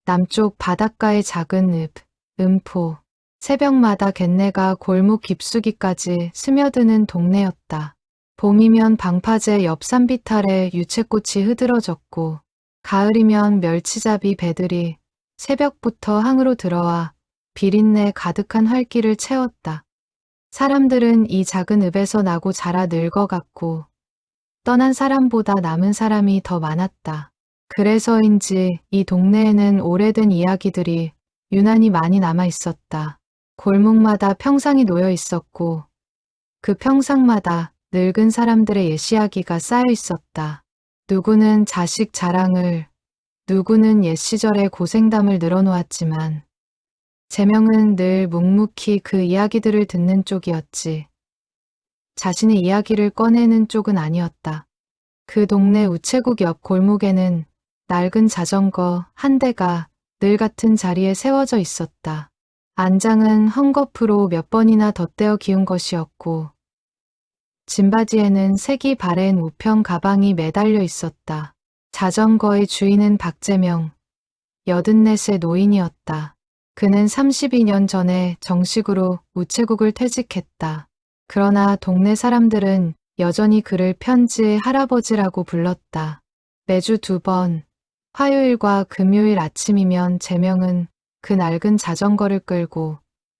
남쪽 바닷가의 작은 읍, 음포. 새벽마다 갯내가 골목 깊숙이까지 스며드는 동네였다. 봄이면 방파제 옆 산비탈에 유채꽃이 흐드러졌고, 가을이면 멸치잡이 배들이 새벽부터 항으로 들어와 비린내 가득한 활기를 채웠다. 사람들은 이 작은 읍에서 나고 자라 늙어갔고, 떠난 사람보다 남은 사람이 더 많았다. 그래서인지 이 동네에는 오래된 이야기들이 유난히 많이 남아 있었다. 골목마다 평상이 놓여 있었고, 그 평상마다 늙은 사람들의 옛 이야기가 쌓여 있었다. 누구는 자식 자랑을, 누구는 옛 시절의 고생담을 늘어놓았지만, 제명은 늘 묵묵히 그 이야기들을 듣는 쪽이었지. 자신의 이야기를 꺼내는 쪽은 아니었다. 그 동네 우체국 옆 골목에는 낡은 자전거 한 대가 늘 같은 자리에 세워져 있었다. 안장은 헝겊으로 몇 번이나 덧대어 기운 것이었고, 짐바지에는 색이 바랜 우편 가방이 매달려 있었다. 자전거의 주인은 박재명, 84세 노인이었다. 그는 32년 전에 정식으로 우체국을 퇴직했다. 그러나 동네 사람들은 여전히 그를 편지의 할아버지라고 불렀다. 매주 2번, 화요일과 금요일 아침이면 재명은 그 낡은 자전거를 끌고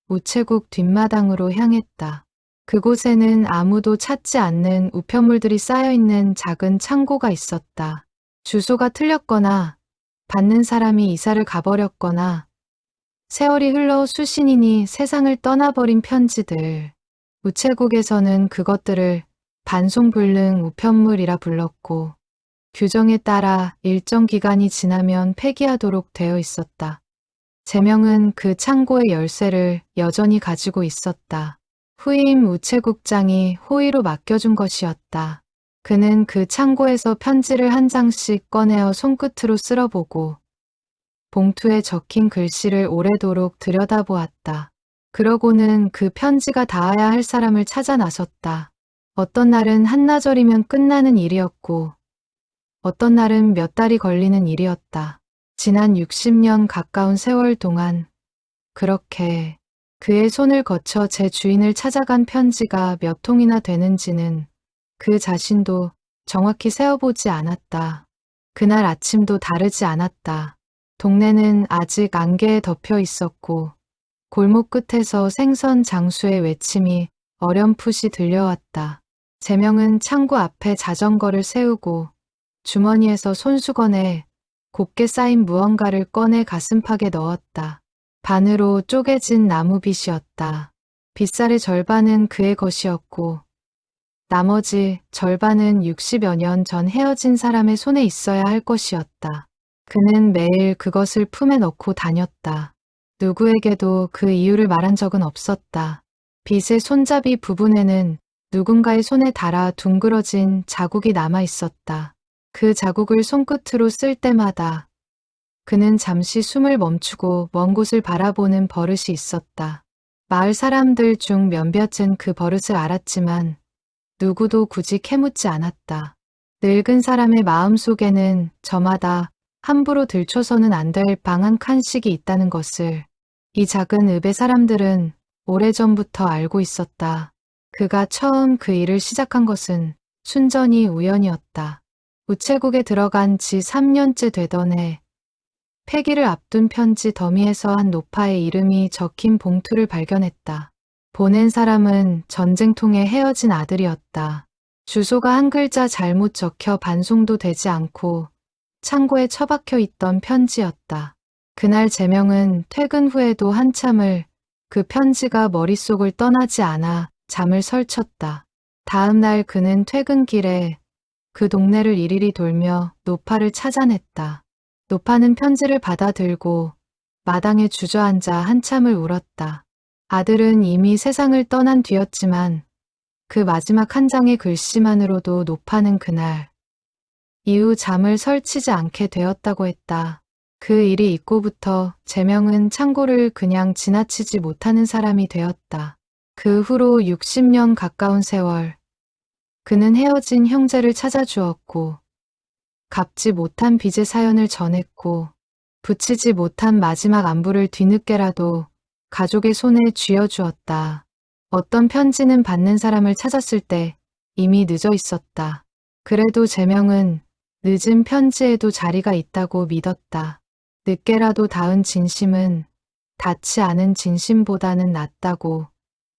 우체국 뒷마당으로 향했다. 그곳에는 아무도 찾지 않는 우편물들이 쌓여있는 작은 창고가 있었다. 주소가 틀렸거나 받는 사람이 이사를 가버렸거나 세월이 흘러 수신인이 세상을 떠나버린 편지들. 우체국에서는 그것들을 반송불능 우편물이라 불렀고, 규정에 따라 일정 기간이 지나면 폐기하도록 되어 있었다. 재명은 그 창고의 열쇠를 여전히 가지고 있었다. 후임 우체국장이 호의로 맡겨준 것이었다. 그는 그 창고에서 편지를 한 장씩 꺼내어 손끝으로 쓸어보고 봉투에 적힌 글씨를 오래도록 들여다보았다. 그러고는 그 편지가 닿아야 할 사람을 찾아 나섰다. 어떤 날은 한나절이면 끝나는 일이었고 어떤 날은 몇 달이 걸리는 일이었다. 지난 60년 가까운 세월 동안 그렇게 그의 손을 거쳐 제 주인을 찾아간 편지가 몇 통이나 되는지는 그 자신도 정확히 세어보지 않았다. 그날 아침도 다르지 않았다. 동네는 아직 안개에 덮여 있었고 골목 끝에서 생선 장수의 외침이 어렴풋이 들려왔다. 재명은 창고 앞에 자전거를 세우고 주머니에서 손수건에 곱게 쌓인 무언가를 꺼내 가슴팍에 넣었다. 반으로 쪼개진 나무빗이었다. 빗살의 절반은 그의 것이었고 나머지 절반은 60여 년 전 헤어진 사람의 손에 있어야 할 것이었다. 그는 매일 그것을 품에 넣고 다녔다. 누구에게도 그 이유를 말한 적은 없었다. 빗의 손잡이 부분에는 누군가의 손에 닿아 둥그러진 자국이 남아 있었다. 그 자국을 손끝으로 쓸 때마다 그는 잠시 숨을 멈추고 먼 곳을 바라보는 버릇이 있었다. 마을 사람들 중 몇몇은 그 버릇을 알았지만 누구도 굳이 캐묻지 않았다. 늙은 사람의 마음속에는 저마다 함부로 들춰서는 안 될 방 한 칸씩이 있다는 것을 이 작은 읍의 사람들은 오래전부터 알고 있었다. 그가 처음 그 일을 시작한 것은 순전히 우연이었다. 우체국에 들어간 지 3년째 되던 해 폐기를 앞둔 편지 더미에서 한 노파의 이름이 적힌 봉투를 발견했다. 보낸 사람은 전쟁통에 헤어진 아들이었다. 주소가 한 글자 잘못 적혀 반송도 되지 않고 창고에 처박혀 있던 편지였다. 그날 재명은 퇴근 후에도 한참을 그 편지가 머릿속을 떠나지 않아 잠을 설쳤다. 다음 날 그는 퇴근길에 그 동네를 이리리 돌며 노파를 찾아냈다. 노파는 편지를 받아들고 마당에 주저앉아 한참을 울었다. 아들은 이미 세상을 떠난 뒤였지만 그 마지막 한 장의 글씨만으로도 노파는 그날 이후 잠을 설치지 않게 되었다고 했다. 그 일이 있고부터 재명은 창고를 그냥 지나치지 못하는 사람이 되었다. 그 후로 60년 가까운 세월 그는 헤어진 형제를 찾아주었고 갚지 못한 빚의 사연을 전했고 붙이지 못한 마지막 안부를 뒤늦게라도 가족의 손에 쥐어주었다. 어떤 편지는 받는 사람을 찾았을 때 이미 늦어 있었다. 그래도 제명은 늦은 편지에도 자리가 있다고 믿었다. 늦게라도 닿은 진심은 닿지 않은 진심보다는 낫다고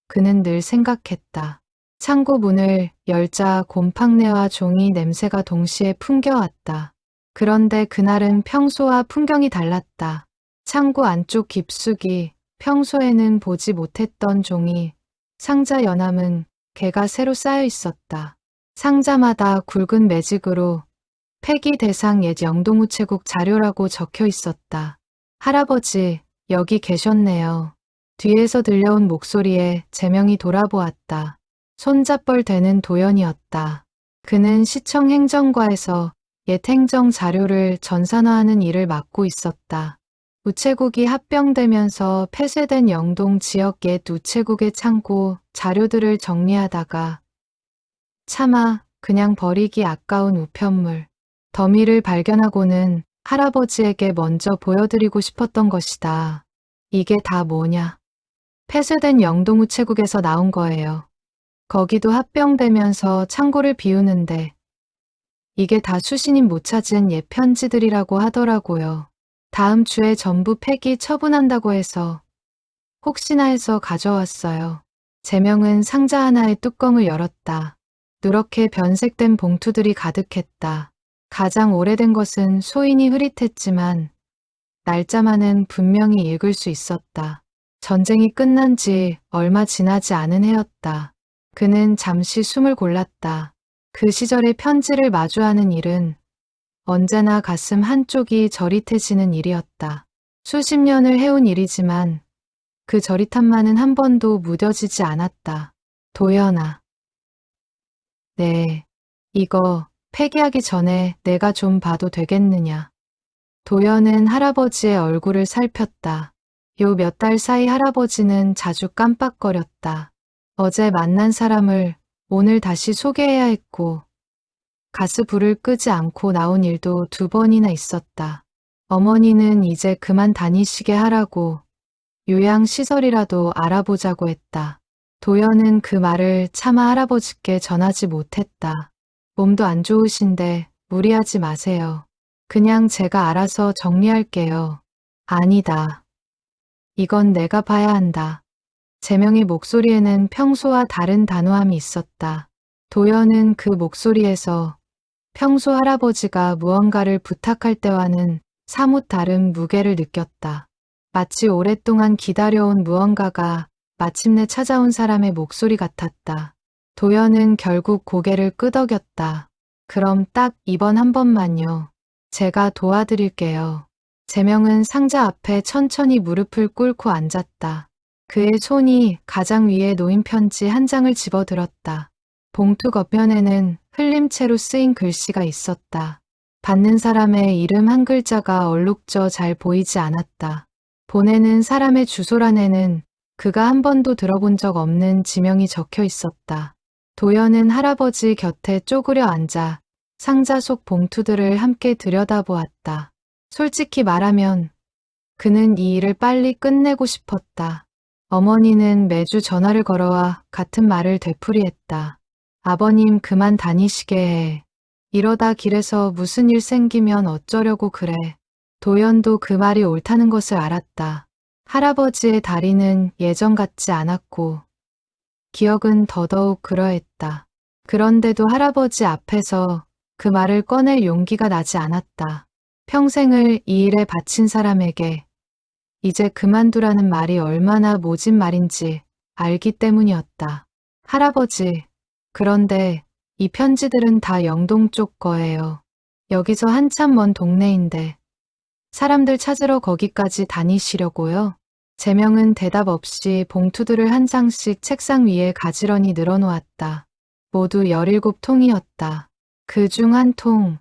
그는 늘 생각했다. 창고 문을 열자 곰팡내와 종이 냄새가 동시에 풍겨왔다. 그런데 그날은 평소와 풍경이 달랐다. 창고 안쪽 깊숙이 평소에는 보지 못했던 종이 상자 연함은 개가 새로 쌓여 있었다. 상자마다 굵은 매직으로 폐기 대상 옛 영동우체국 자료라고 적혀 있었다. 할아버지, 여기 계셨네요. 뒤에서 들려온 목소리에 제명이 돌아보았다. 손잡벌 되는 도연이었다. 그는 시청 행정과에서 옛 행정 자료를 전산화하는 일을 맡고 있었다. 우체국이 합병되면서 폐쇄된 영동 지역 옛 우체국의 창고 자료들을 정리하다가 차마 그냥 버리기 아까운 우편물, 더미를 발견하고는 할아버지에게 먼저 보여드리고 싶었던 것이다. 이게 다 뭐냐? 폐쇄된 영동 우체국에서 나온 거예요. 거기도 합병되면서 창고를 비우는데 이게 다 수신인 못 찾은 옛 편지들이라고 하더라고요. 다음 주에 전부 폐기 처분한다고 해서 혹시나 해서 가져왔어요. 제명은 상자 하나의 뚜껑을 열었다. 누렇게 변색된 봉투들이 가득했다. 가장 오래된 것은 소인이 흐릿했지만 날짜만은 분명히 읽을 수 있었다. 전쟁이 끝난 지 얼마 지나지 않은 해였다. 그는 잠시 숨을 골랐다. 그 시절의 편지를 마주하는 일은 언제나 가슴 한쪽이 저릿해지는 일이었다. 수십 년을 해온 일이지만 그 저릿함만은 한 번도 무뎌지지 않았다. 도연아. 네, 이거 폐기하기 전에 내가 좀 봐도 되겠느냐. 도연은 할아버지의 얼굴을 살폈다. 요 몇 달 사이 할아버지는 자주 깜빡거렸다. 어제 만난 사람을 오늘 다시 소개해야 했고 가스불을 끄지 않고 나온 일도 2번이나 있었다. 어머니는 이제 그만 다니시게 하라고 요양시설이라도 알아보자고 했다. 도연은 그 말을 차마 할아버지께 전하지 못했다. 몸도 안 좋으신데 무리하지 마세요. 그냥 제가 알아서 정리할게요. 아니다. 이건 내가 봐야 한다. 제명의 목소리에는 평소와 다른 단호함이 있었다. 도연은 그 목소리에서 평소 할아버지가 무언가를 부탁할 때와는 사뭇 다른 무게를 느꼈다. 마치 오랫동안 기다려온 무언가가 마침내 찾아온 사람의 목소리 같았다. 도연은 결국 고개를 끄덕였다. 그럼 딱 이번 한 번만요. 제가 도와드릴게요. 제명은 상자 앞에 천천히 무릎을 꿇고 앉았다. 그의 손이 가장 위에 놓인 편지 한 장을 집어들었다. 봉투 겉면에는 흘림체로 쓰인 글씨가 있었다. 받는 사람의 이름 한 글자가 얼룩져 잘 보이지 않았다. 보내는 사람의 주소란에는 그가 한 번도 들어본 적 없는 지명이 적혀 있었다. 도연은 할아버지 곁에 쪼그려 앉아 상자 속 봉투들을 함께 들여다보았다. 솔직히 말하면 그는 이 일을 빨리 끝내고 싶었다. 어머니는 매주 전화를 걸어와 같은 말을 되풀이했다. 아버님 그만 다니시게 해. 이러다 길에서 무슨 일 생기면 어쩌려고 그래. 도연도 그 말이 옳다는 것을 알았다. 할아버지의 다리는 예전 같지 않았고 기억은 더더욱 그러했다. 그런데도 할아버지 앞에서 그 말을 꺼낼 용기가 나지 않았다. 평생을 이 일에 바친 사람에게 이제 그만두라는 말이 얼마나 모진 말인지 알기 때문이었다. 할아버지, 그런데 이 편지들은 다 영동 쪽 거예요. 여기서 한참 먼 동네인데 사람들 찾으러 거기까지 다니시려고요? 제명은 대답 없이 봉투들을 한 장씩 책상 위에 가지런히 늘어놓았다. 모두 17통이었다. 그 중 한 통,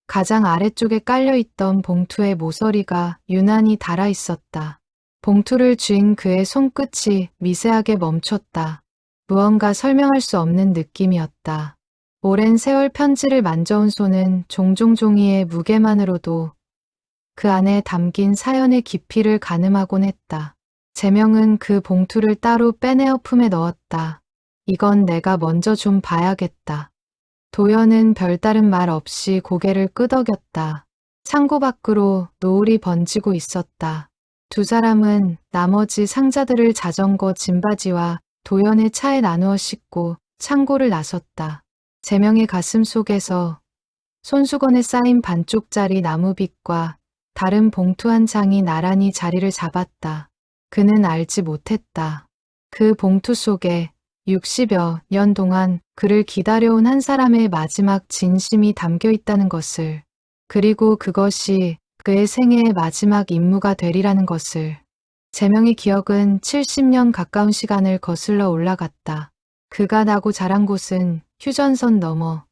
가장 아래쪽에 깔려있던 봉투의 모서리가 유난히 닳아 있었다. 봉투를 쥔 그의 손끝이 미세하게 멈췄다. 무언가 설명할 수 없는 느낌이었다. 오랜 세월 편지를 만져온 손은 종종 종이의 무게만으로도 그 안에 담긴 사연의 깊이를 가늠하곤 했다. 재명은 그 봉투를 따로 빼내어 품에 넣었다. 이건 내가 먼저 좀 봐야겠다. 도연은 별다른 말 없이 고개를 끄덕였다. 창고 밖으로 노을이 번지고 있었다. 두 사람은 나머지 상자들을 자전거 짐바지와 도연의 차에 나누어 싣고 창고를 나섰다. 재명의 가슴 속에서 손수건에 쌓인 반쪽짜리 나무빗과 다른 봉투 한 장이 나란히 자리를 잡았다. 그는 알지 못했다. 그 봉투 속에 60여 년 동안 그를 기다려온 한 사람의 마지막 진심이 담겨 있다는 것을, 그리고 그것이 그의 생애의 마지막 임무가 되리라는 것을. 재명의 기억은 70년 가까운 시간을 거슬러 올라갔다. 그가 나고 자란 곳은 휴전선 너머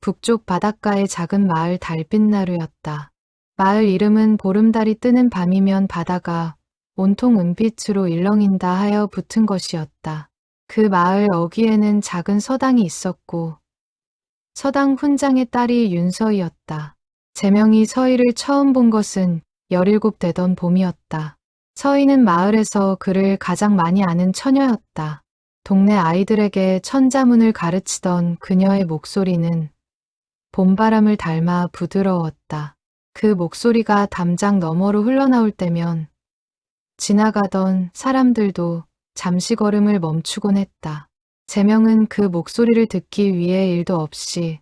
북쪽 바닷가의 작은 마을 달빛나루였다. 마을 이름은 보름달이 뜨는 밤이면 바다가 온통 은빛으로 일렁인다 하여 붙은 것이었다. 그 마을 어귀에는 작은 서당이 있었고 서당 훈장의 딸이 윤서희였다. 재명이 서희를 처음 본 것은 17 되던 봄이었다. 서희는 마을에서 그를 가장 많이 아는 처녀였다. 동네 아이들에게 천자문을 가르치던 그녀의 목소리는 봄바람을 닮아 부드러웠다. 그 목소리가 담장 너머로 흘러나올 때면 지나가던 사람들도 잠시 걸음을 멈추곤 했다. 재명은 그 목소리를 듣기 위해 일도 없이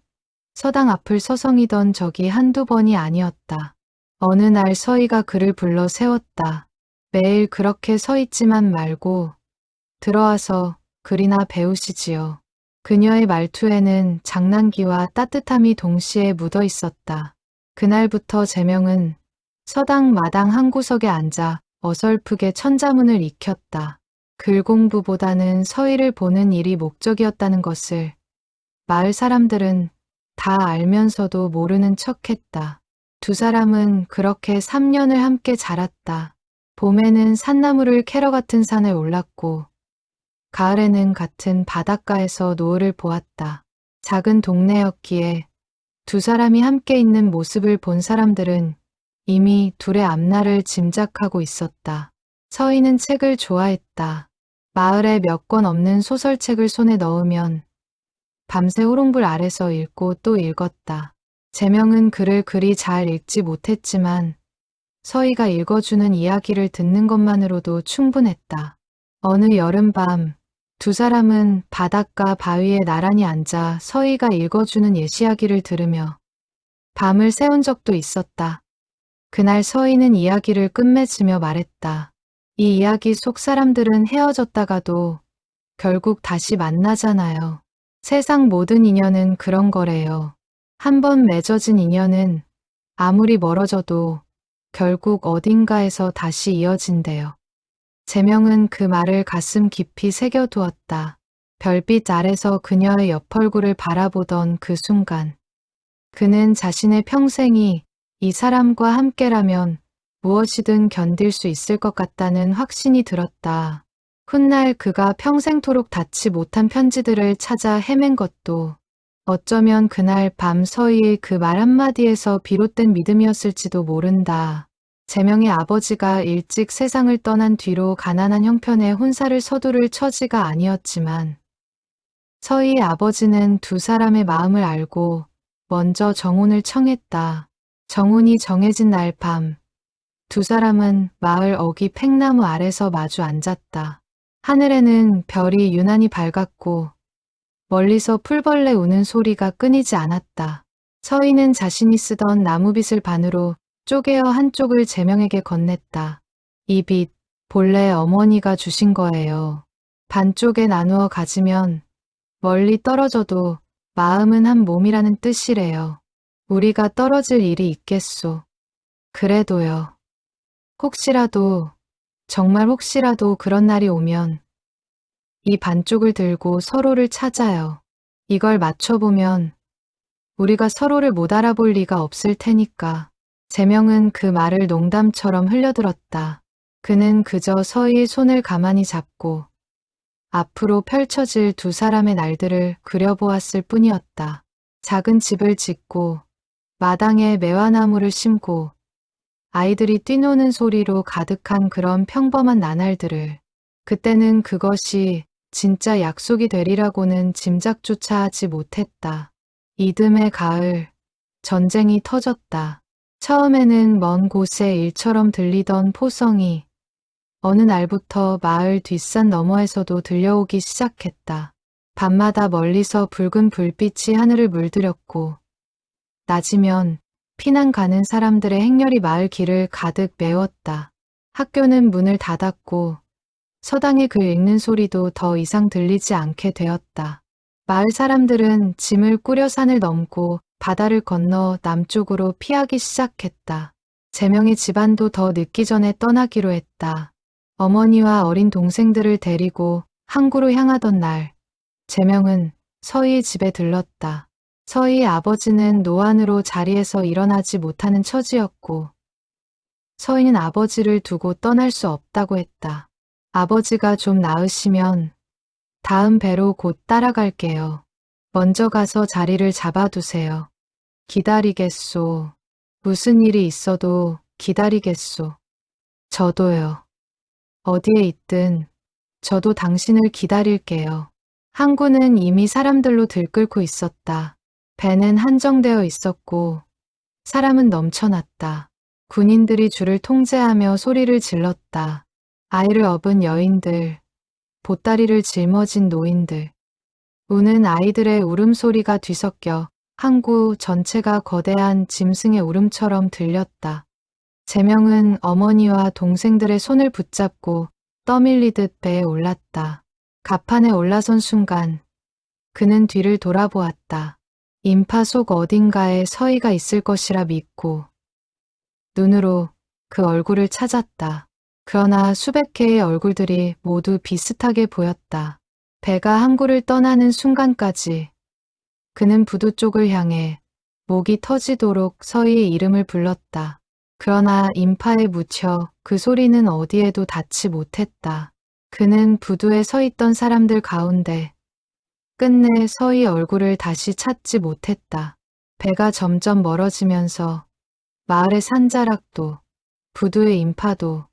서당 앞을 서성이던 적이 한두 번이 아니었다. 어느 날 서희가 그를 불러 세웠다. 매일 그렇게 서 있지만 말고 들어와서 글이나 배우시지요. 그녀의 말투에는 장난기와 따뜻함이 동시에 묻어 있었다. 그날부터 재명은 서당 마당 한 구석에 앉아 어설프게 천자문을 익혔다. 글 공부보다는 서희를 보는 일이 목적이었다는 것을 마을 사람들은 다 알면서도 모르는 척했다. 두 사람은 그렇게 3년을 함께 자랐다. 봄에는 산나물을 캐러 같은 산을 올랐고 가을에는 같은 바닷가에서 노을을 보았다. 작은 동네였기에 두 사람이 함께 있는 모습을 본 사람들은 이미 둘의 앞날을 짐작하고 있었다. 서희는 책을 좋아했다. 마을에 몇 권 없는 소설책을 손에 넣으면 밤새 호롱불 아래서 읽고 또 읽었다. 재명은 글을 그리 잘 읽지 못했지만 서희가 읽어주는 이야기를 듣는 것만으로도 충분했다. 어느 여름밤 두 사람은 바닷가 바위에 나란히 앉아 서희가 읽어주는 예시이야기를 들으며 밤을 새운 적도 있었다. 그날 서희는 이야기를 끝맺으며 말했다. 이 이야기 속 사람들은 헤어졌다가도 결국 다시 만나잖아요. 세상 모든 인연은 그런 거래요. 한번 맺어진 인연은 아무리 멀어져도 결국 어딘가에서 다시 이어진대요. 재명은 그 말을 가슴 깊이 새겨두었다. 별빛 아래서 그녀의 옆얼굴을 바라보던 그 순간 그는 자신의 평생이 이 사람과 함께라면 무엇이든 견딜 수 있을 것 같다는 확신이 들었다. 훗날 그가 평생토록 닿지 못한 편지들을 찾아 헤맨 것도 어쩌면 그날 밤 서희의 그 말 한마디에서 비롯된 믿음이었을지도 모른다. 재명의 아버지가 일찍 세상을 떠난 뒤로 가난한 형편에 혼사를 서두를 처지가 아니었지만 서희의 아버지는 두 사람의 마음을 알고 먼저 정혼을 청했다. 정혼이 정해진 날 밤 두 사람은 마을 어귀 팽나무 아래서 마주 앉았다. 하늘에는 별이 유난히 밝았고 멀리서 풀벌레 우는 소리가 끊이지 않았다. 서희는 자신이 쓰던 나무빗을 반으로 쪼개어 한쪽을 재명에게 건넸다. 이 빗 본래 어머니가 주신 거예요. 반쪽에 나누어 가지면 멀리 떨어져도 마음은 한 몸이라는 뜻이래요. 우리가 떨어질 일이 있겠소. 그래도요. 혹시라도, 정말 혹시라도 그런 날이 오면 이 반쪽을 들고 서로를 찾아요. 이걸 맞춰보면 우리가 서로를 못 알아볼 리가 없을 테니까. 재명은 그 말을 농담처럼 흘려들었다. 그는 그저 서희의 손을 가만히 잡고 앞으로 펼쳐질 두 사람의 날들을 그려보았을 뿐이었다. 작은 집을 짓고 마당에 매화나무를 심고 아이들이 뛰노는 소리로 가득한 그런 평범한 나날들을 그때는 그것이 진짜 약속이 되리라고는 짐작조차 하지 못했다. 이듬해 가을, 전쟁이 터졌다. 처음에는 먼 곳에 일처럼 들리던 포성이 어느 날부터 마을 뒷산 너머에서도 들려오기 시작했다. 밤마다 멀리서 붉은 불빛이 하늘을 물들였고 낮이면 피난 가는 사람들의 행렬이 마을 길을 가득 메웠다. 학교는 문을 닫았고 서당의 글 읽는 소리도 더 이상 들리지 않게 되었다. 마을 사람들은 짐을 꾸려 산을 넘고 바다를 건너 남쪽으로 피하기 시작했다. 재명의 집안도 더 늦기 전에 떠나기로 했다. 어머니와 어린 동생들을 데리고 항구로 향하던 날, 재명은 서희의 집에 들렀다. 서희의 아버지는 노안으로 자리에서 일어나지 못하는 처지였고 서희는 아버지를 두고 떠날 수 없다고 했다. 아버지가 좀 나으시면 다음 배로 곧 따라갈게요. 먼저 가서 자리를 잡아두세요. 기다리겠소. 무슨 일이 있어도 기다리겠소. 저도요. 어디에 있든 저도 당신을 기다릴게요. 항구는 이미 사람들로 들끓고 있었다. 배는 한정되어 있었고 사람은 넘쳐났다. 군인들이 줄을 통제하며 소리를 질렀다. 아이를 업은 여인들, 보따리를 짊어진 노인들, 우는 아이들의 울음소리가 뒤섞여 항구 전체가 거대한 짐승의 울음처럼 들렸다. 재명은 어머니와 동생들의 손을 붙잡고 떠밀리듯 배에 올랐다. 갑판에 올라선 순간 그는 뒤를 돌아보았다. 인파 속 어딘가에 서희가 있을 것이라 믿고 눈으로 그 얼굴을 찾았다. 그러나 수백 개의 얼굴들이 모두 비슷하게 보였다. 배가 항구를 떠나는 순간까지 그는 부두 쪽을 향해 목이 터지도록 서희의 이름을 불렀다. 그러나 인파에 묻혀 그 소리는 어디에도 닿지 못했다. 그는 부두에 서 있던 사람들 가운데 끝내 서희 얼굴을 다시 찾지 못했다. 배가 점점 멀어지면서 마을의 산자락도 부두의 인파도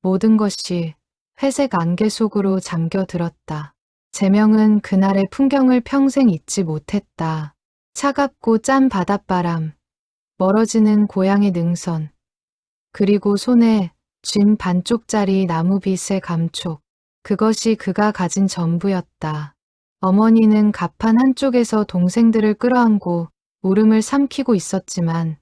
모든 것이 회색 안개 속으로 잠겨들었다. 재명은 그날의 풍경을 평생 잊지 못했다. 차갑고 짠 바닷바람, 멀어지는 고향의 능선, 그리고 손에 쥔 반쪽짜리 나무빗의 감촉. 그것이 그가 가진 전부였다. 어머니는 갑판 한쪽에서 동생들을 끌어안고 울음을 삼키고 있었지만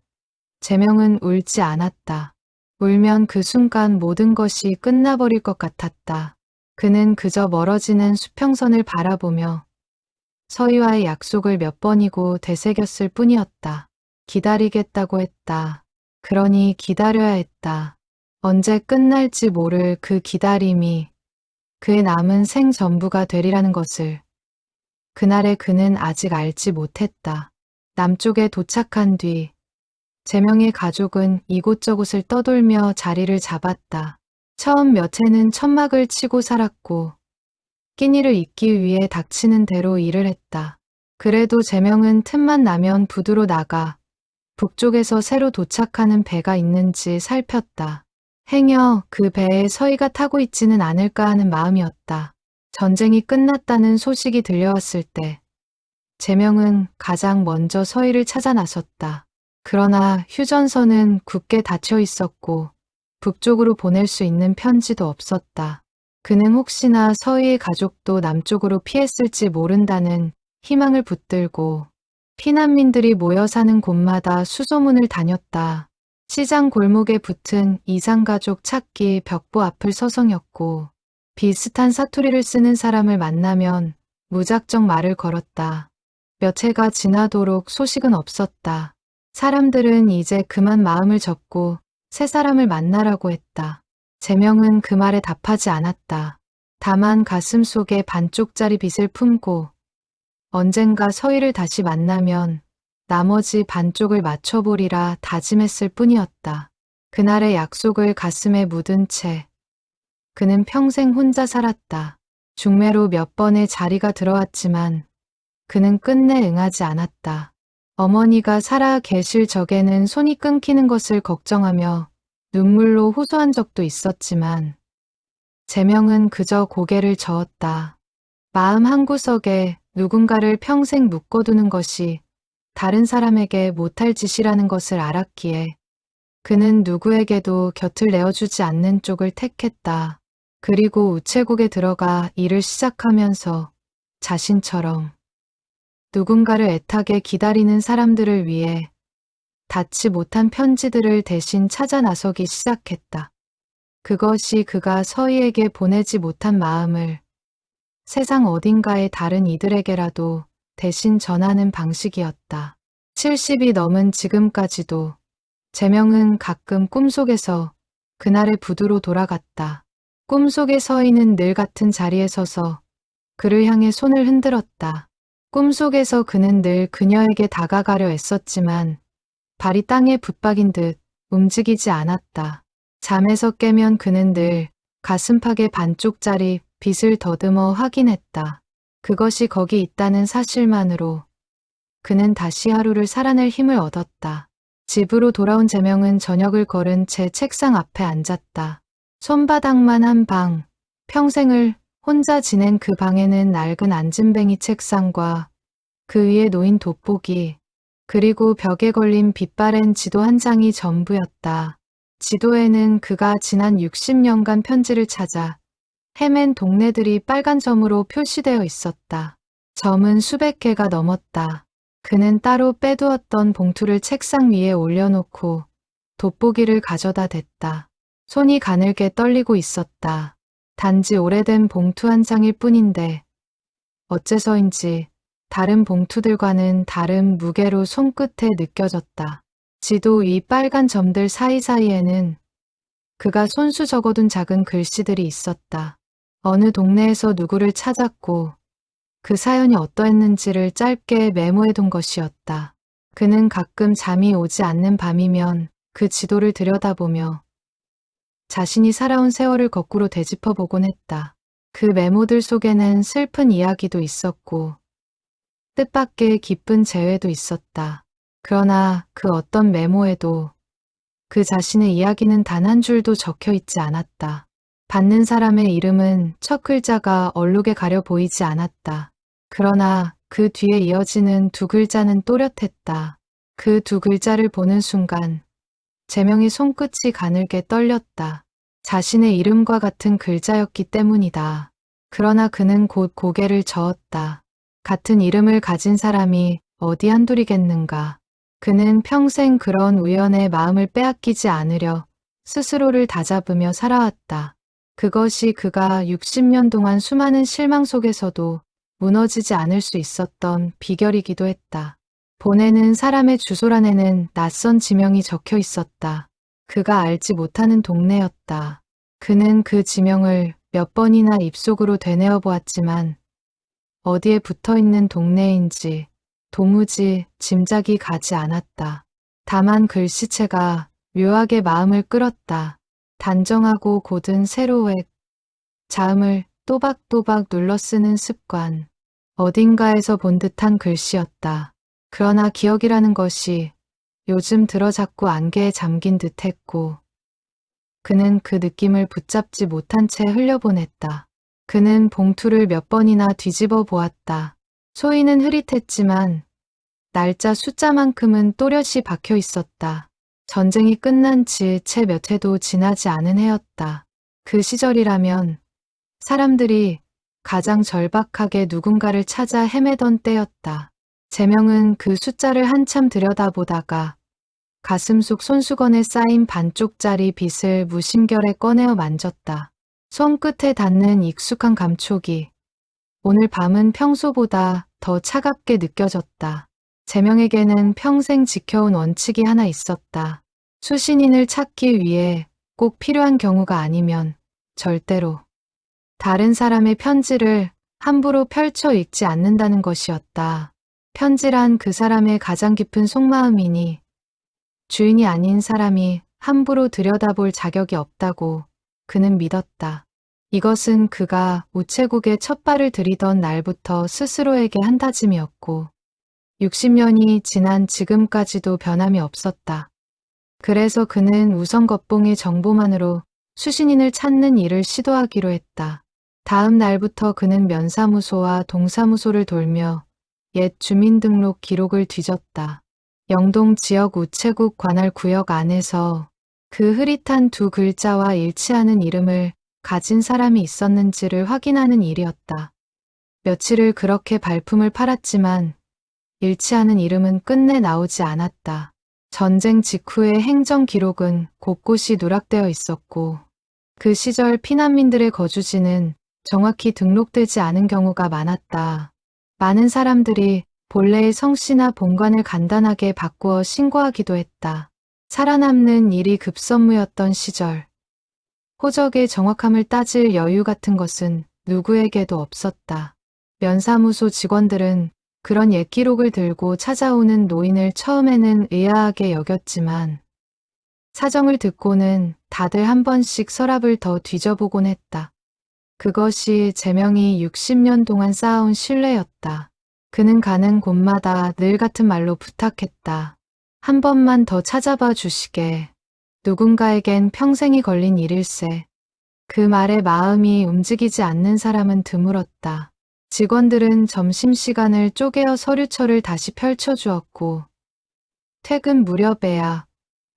재명은 울지 않았다. 울면 그 순간 모든 것이 끝나버릴 것 같았다. 그는 그저 멀어지는 수평선을 바라보며 서희와의 약속을 몇 번이고 되새겼을 뿐이었다. 기다리겠다고 했다. 그러니 기다려야 했다. 언제 끝날지 모를 그 기다림이 그의 남은 생 전부가 되리라는 것을 그날의 그는 아직 알지 못했다. 남쪽에 도착한 뒤 재명의 가족은 이곳저곳을 떠돌며 자리를 잡았다. 처음 몇 해는 천막을 치고 살았고 끼니를 잇기 위해 닥치는 대로 일을 했다. 그래도 재명은 틈만 나면 부두로 나가 북쪽에서 새로 도착하는 배가 있는지 살폈다. 행여 그 배에 서희가 타고 있지는 않을까 하는 마음이었다. 전쟁이 끝났다는 소식이 들려왔을 때 재명은 가장 먼저 서희를 찾아 나섰다. 그러나 휴전선은 굳게 닫혀 있었고 북쪽으로 보낼 수 있는 편지도 없었다. 그는 혹시나 서희의 가족도 남쪽으로 피했을지 모른다는 희망을 붙들고 피난민들이 모여 사는 곳마다 수소문을 다녔다. 시장 골목에 붙은 이상가족 찾기 벽보 앞을 서성였고 비슷한 사투리를 쓰는 사람을 만나면 무작정 말을 걸었다. 몇 해가 지나도록 소식은 없었다. 사람들은 이제 그만 마음을 접고 새 사람을 만나라고 했다. 재명은 그 말에 답하지 않았다. 다만 가슴 속에 반쪽짜리 빗을 품고 언젠가 서희를 다시 만나면 나머지 반쪽을 맞춰보리라 다짐했을 뿐이었다. 그날의 약속을 가슴에 묻은 채 그는 평생 혼자 살았다. 중매로 몇 번의 자리가 들어왔지만 그는 끝내 응하지 않았다. 어머니가 살아 계실 적에는 손이 끊기는 것을 걱정하며 눈물로 호소한 적도 있었지만 제명은 그저 고개를 저었다. 마음 한구석에 누군가를 평생 묶어두는 것이 다른 사람에게 못할 짓이라는 것을 알았기에 그는 누구에게도 곁을 내어주지 않는 쪽을 택했다. 그리고 우체국에 들어가 일을 시작하면서 자신처럼 누군가를 애타게 기다리는 사람들을 위해 닿지 못한 편지들을 대신 찾아 나서기 시작했다. 그것이 그가 서희에게 보내지 못한 마음을 세상 어딘가의 다른 이들에게라도 대신 전하는 방식이었다. 70이 넘은 지금까지도 제명은 가끔 꿈속에서 그날의 부두로 돌아갔다. 꿈속의 서희는 늘 같은 자리에 서서 그를 향해 손을 흔들었다. 꿈속에서 그는 늘 그녀에게 다가가려 애썼지만 발이 땅에 붙박인 듯 움직이지 않았다. 잠에서 깨면 그는 늘 가슴팍의 반쪽짜리 빗을 더듬어 확인했다. 그것이 거기 있다는 사실만으로 그는 다시 하루를 살아낼 힘을 얻었다. 집으로 돌아온 제명은 저녁을 거른 채 책상 앞에 앉았다. 손바닥만 한 방, 평생을 혼자 지낸 그 방에는 낡은 안진뱅이 책상과 그 위에 놓인 돋보기, 그리고 벽에 걸린 빛바랜 지도 한 장이 전부였다. 지도에는 그가 지난 60년간 편지를 찾아 헤맨 동네들이 빨간 점으로 표시되어 있었다. 점은 수백 개가 넘었다. 그는 따로 빼두었던 봉투를 책상 위에 올려놓고 돋보기를 가져다 댔다. 손이 가늘게 떨리고 있었다. 단지 오래된 봉투 한 장일 뿐인데 어째서인지 다른 봉투들과는 다른 무게로 손끝에 느껴졌다. 지도 위 빨간 점들 사이사이에는 그가 손수 적어둔 작은 글씨들이 있었다. 어느 동네에서 누구를 찾았고 그 사연이 어떠했는지를 짧게 메모해둔 것이었다. 그는 가끔 잠이 오지 않는 밤이면 그 지도를 들여다보며 자신이 살아온 세월을 거꾸로 되짚어보곤 했다. 그 메모들 속에는 슬픈 이야기도 있었고 뜻밖의 기쁜 재회도 있었다. 그러나 그 어떤 메모에도 그 자신의 이야기는 단 한 줄도 적혀 있지 않았다. 받는 사람의 이름은 첫 글자가 얼룩에 가려 보이지 않았다. 그러나 그 뒤에 이어지는 두 글자는 또렷했다. 그 두 글자를 보는 순간 제명의 손끝이 가늘게 떨렸다. 자신의 이름과 같은 글자였기 때문이다. 그러나 그는 곧 고개를 저었다. 같은 이름을 가진 사람이 어디 한둘이겠는가. 그는 평생 그런 우연의 마음을 빼앗기지 않으려 스스로를 다잡으며 살아왔다. 그것이 그가 60년 동안 수많은 실망 속에서도 무너지지 않을 수 있었던 비결이기도 했다. 보내는 사람의 주소란에는 낯선 지명이 적혀 있었다. 그가 알지 못하는 동네였다. 그는 그 지명을 몇 번이나 입속으로 되뇌어 보았지만 어디에 붙어있는 동네인지 도무지 짐작이 가지 않았다. 다만 글씨체가 묘하게 마음을 끌었다. 단정하고 고든 세로획, 자음을 또박또박 눌러 쓰는 습관. 어딘가에서 본 듯한 글씨였다. 그러나 기억이라는 것이 요즘 들어 자꾸 안개에 잠긴 듯했고 그는 그 느낌을 붙잡지 못한 채 흘려보냈다. 그는 봉투를 몇 번이나 뒤집어 보았다. 소리는 흐릿했지만 날짜 숫자만큼은 또렷이 박혀 있었다. 전쟁이 끝난 지 채 몇 해도 지나지 않은 해였다. 그 시절이라면 사람들이 가장 절박하게 누군가를 찾아 헤매던 때였다. 제명은 그 숫자를 한참 들여다보다가 가슴 속 손수건에 쌓인 반쪽짜리 빗을 무심결에 꺼내어 만졌다. 손끝에 닿는 익숙한 감촉이 오늘 밤은 평소보다 더 차갑게 느껴졌다. 제명에게는 평생 지켜온 원칙이 하나 있었다. 수신인을 찾기 위해 꼭 필요한 경우가 아니면 절대로 다른 사람의 편지를 함부로 펼쳐 읽지 않는다는 것이었다. 편지란 그 사람의 가장 깊은 속마음이니 주인이 아닌 사람이 함부로 들여다볼 자격이 없다고 그는 믿었다. 이것은 그가 우체국에 첫 발을 들이던 날부터 스스로에게 한 다짐이었고 60년이 지난 지금까지도 변함이 없었다. 그래서 그는 우선 겉봉의 정보만으로 수신인을 찾는 일을 시도하기로 했다. 다음 날부터 그는 면사무소와 동사무소를 돌며 옛 주민등록 기록을 뒤졌다. 영동 지역 우체국 관할 구역 안에서 그 흐릿한 두 글자와 일치하는 이름을 가진 사람이 있었는지를 확인하는 일이었다. 며칠을 그렇게 발품을 팔았지만 일치하는 이름은 끝내 나오지 않았다. 전쟁 직후의 행정 기록은 곳곳이 누락되어 있었고 그 시절 피난민들의 거주지는 정확히 등록되지 않은 경우가 많았다. 많은 사람들이 본래의 성씨나 본관을 간단하게 바꾸어 신고하기도 했다. 살아남는 일이 급선무였던 시절. 호적의 정확함을 따질 여유 같은 것은 누구에게도 없었다. 면사무소 직원들은 그런 옛 기록을 들고 찾아오는 노인을 처음에는 의아하게 여겼지만 사정을 듣고는 다들 한 번씩 서랍을 더 뒤져보곤 했다. 그것이 제명이 60년 동안 쌓아온 신뢰였다. 그는 가는 곳마다 늘 같은 말로 부탁했다. 한 번만 더 찾아봐 주시게. 누군가에겐 평생이 걸린 일일세. 그 말에 마음이 움직이지 않는 사람은 드물었다. 직원들은 점심시간을 쪼개어 서류철을 다시 펼쳐주었고 퇴근 무렵에야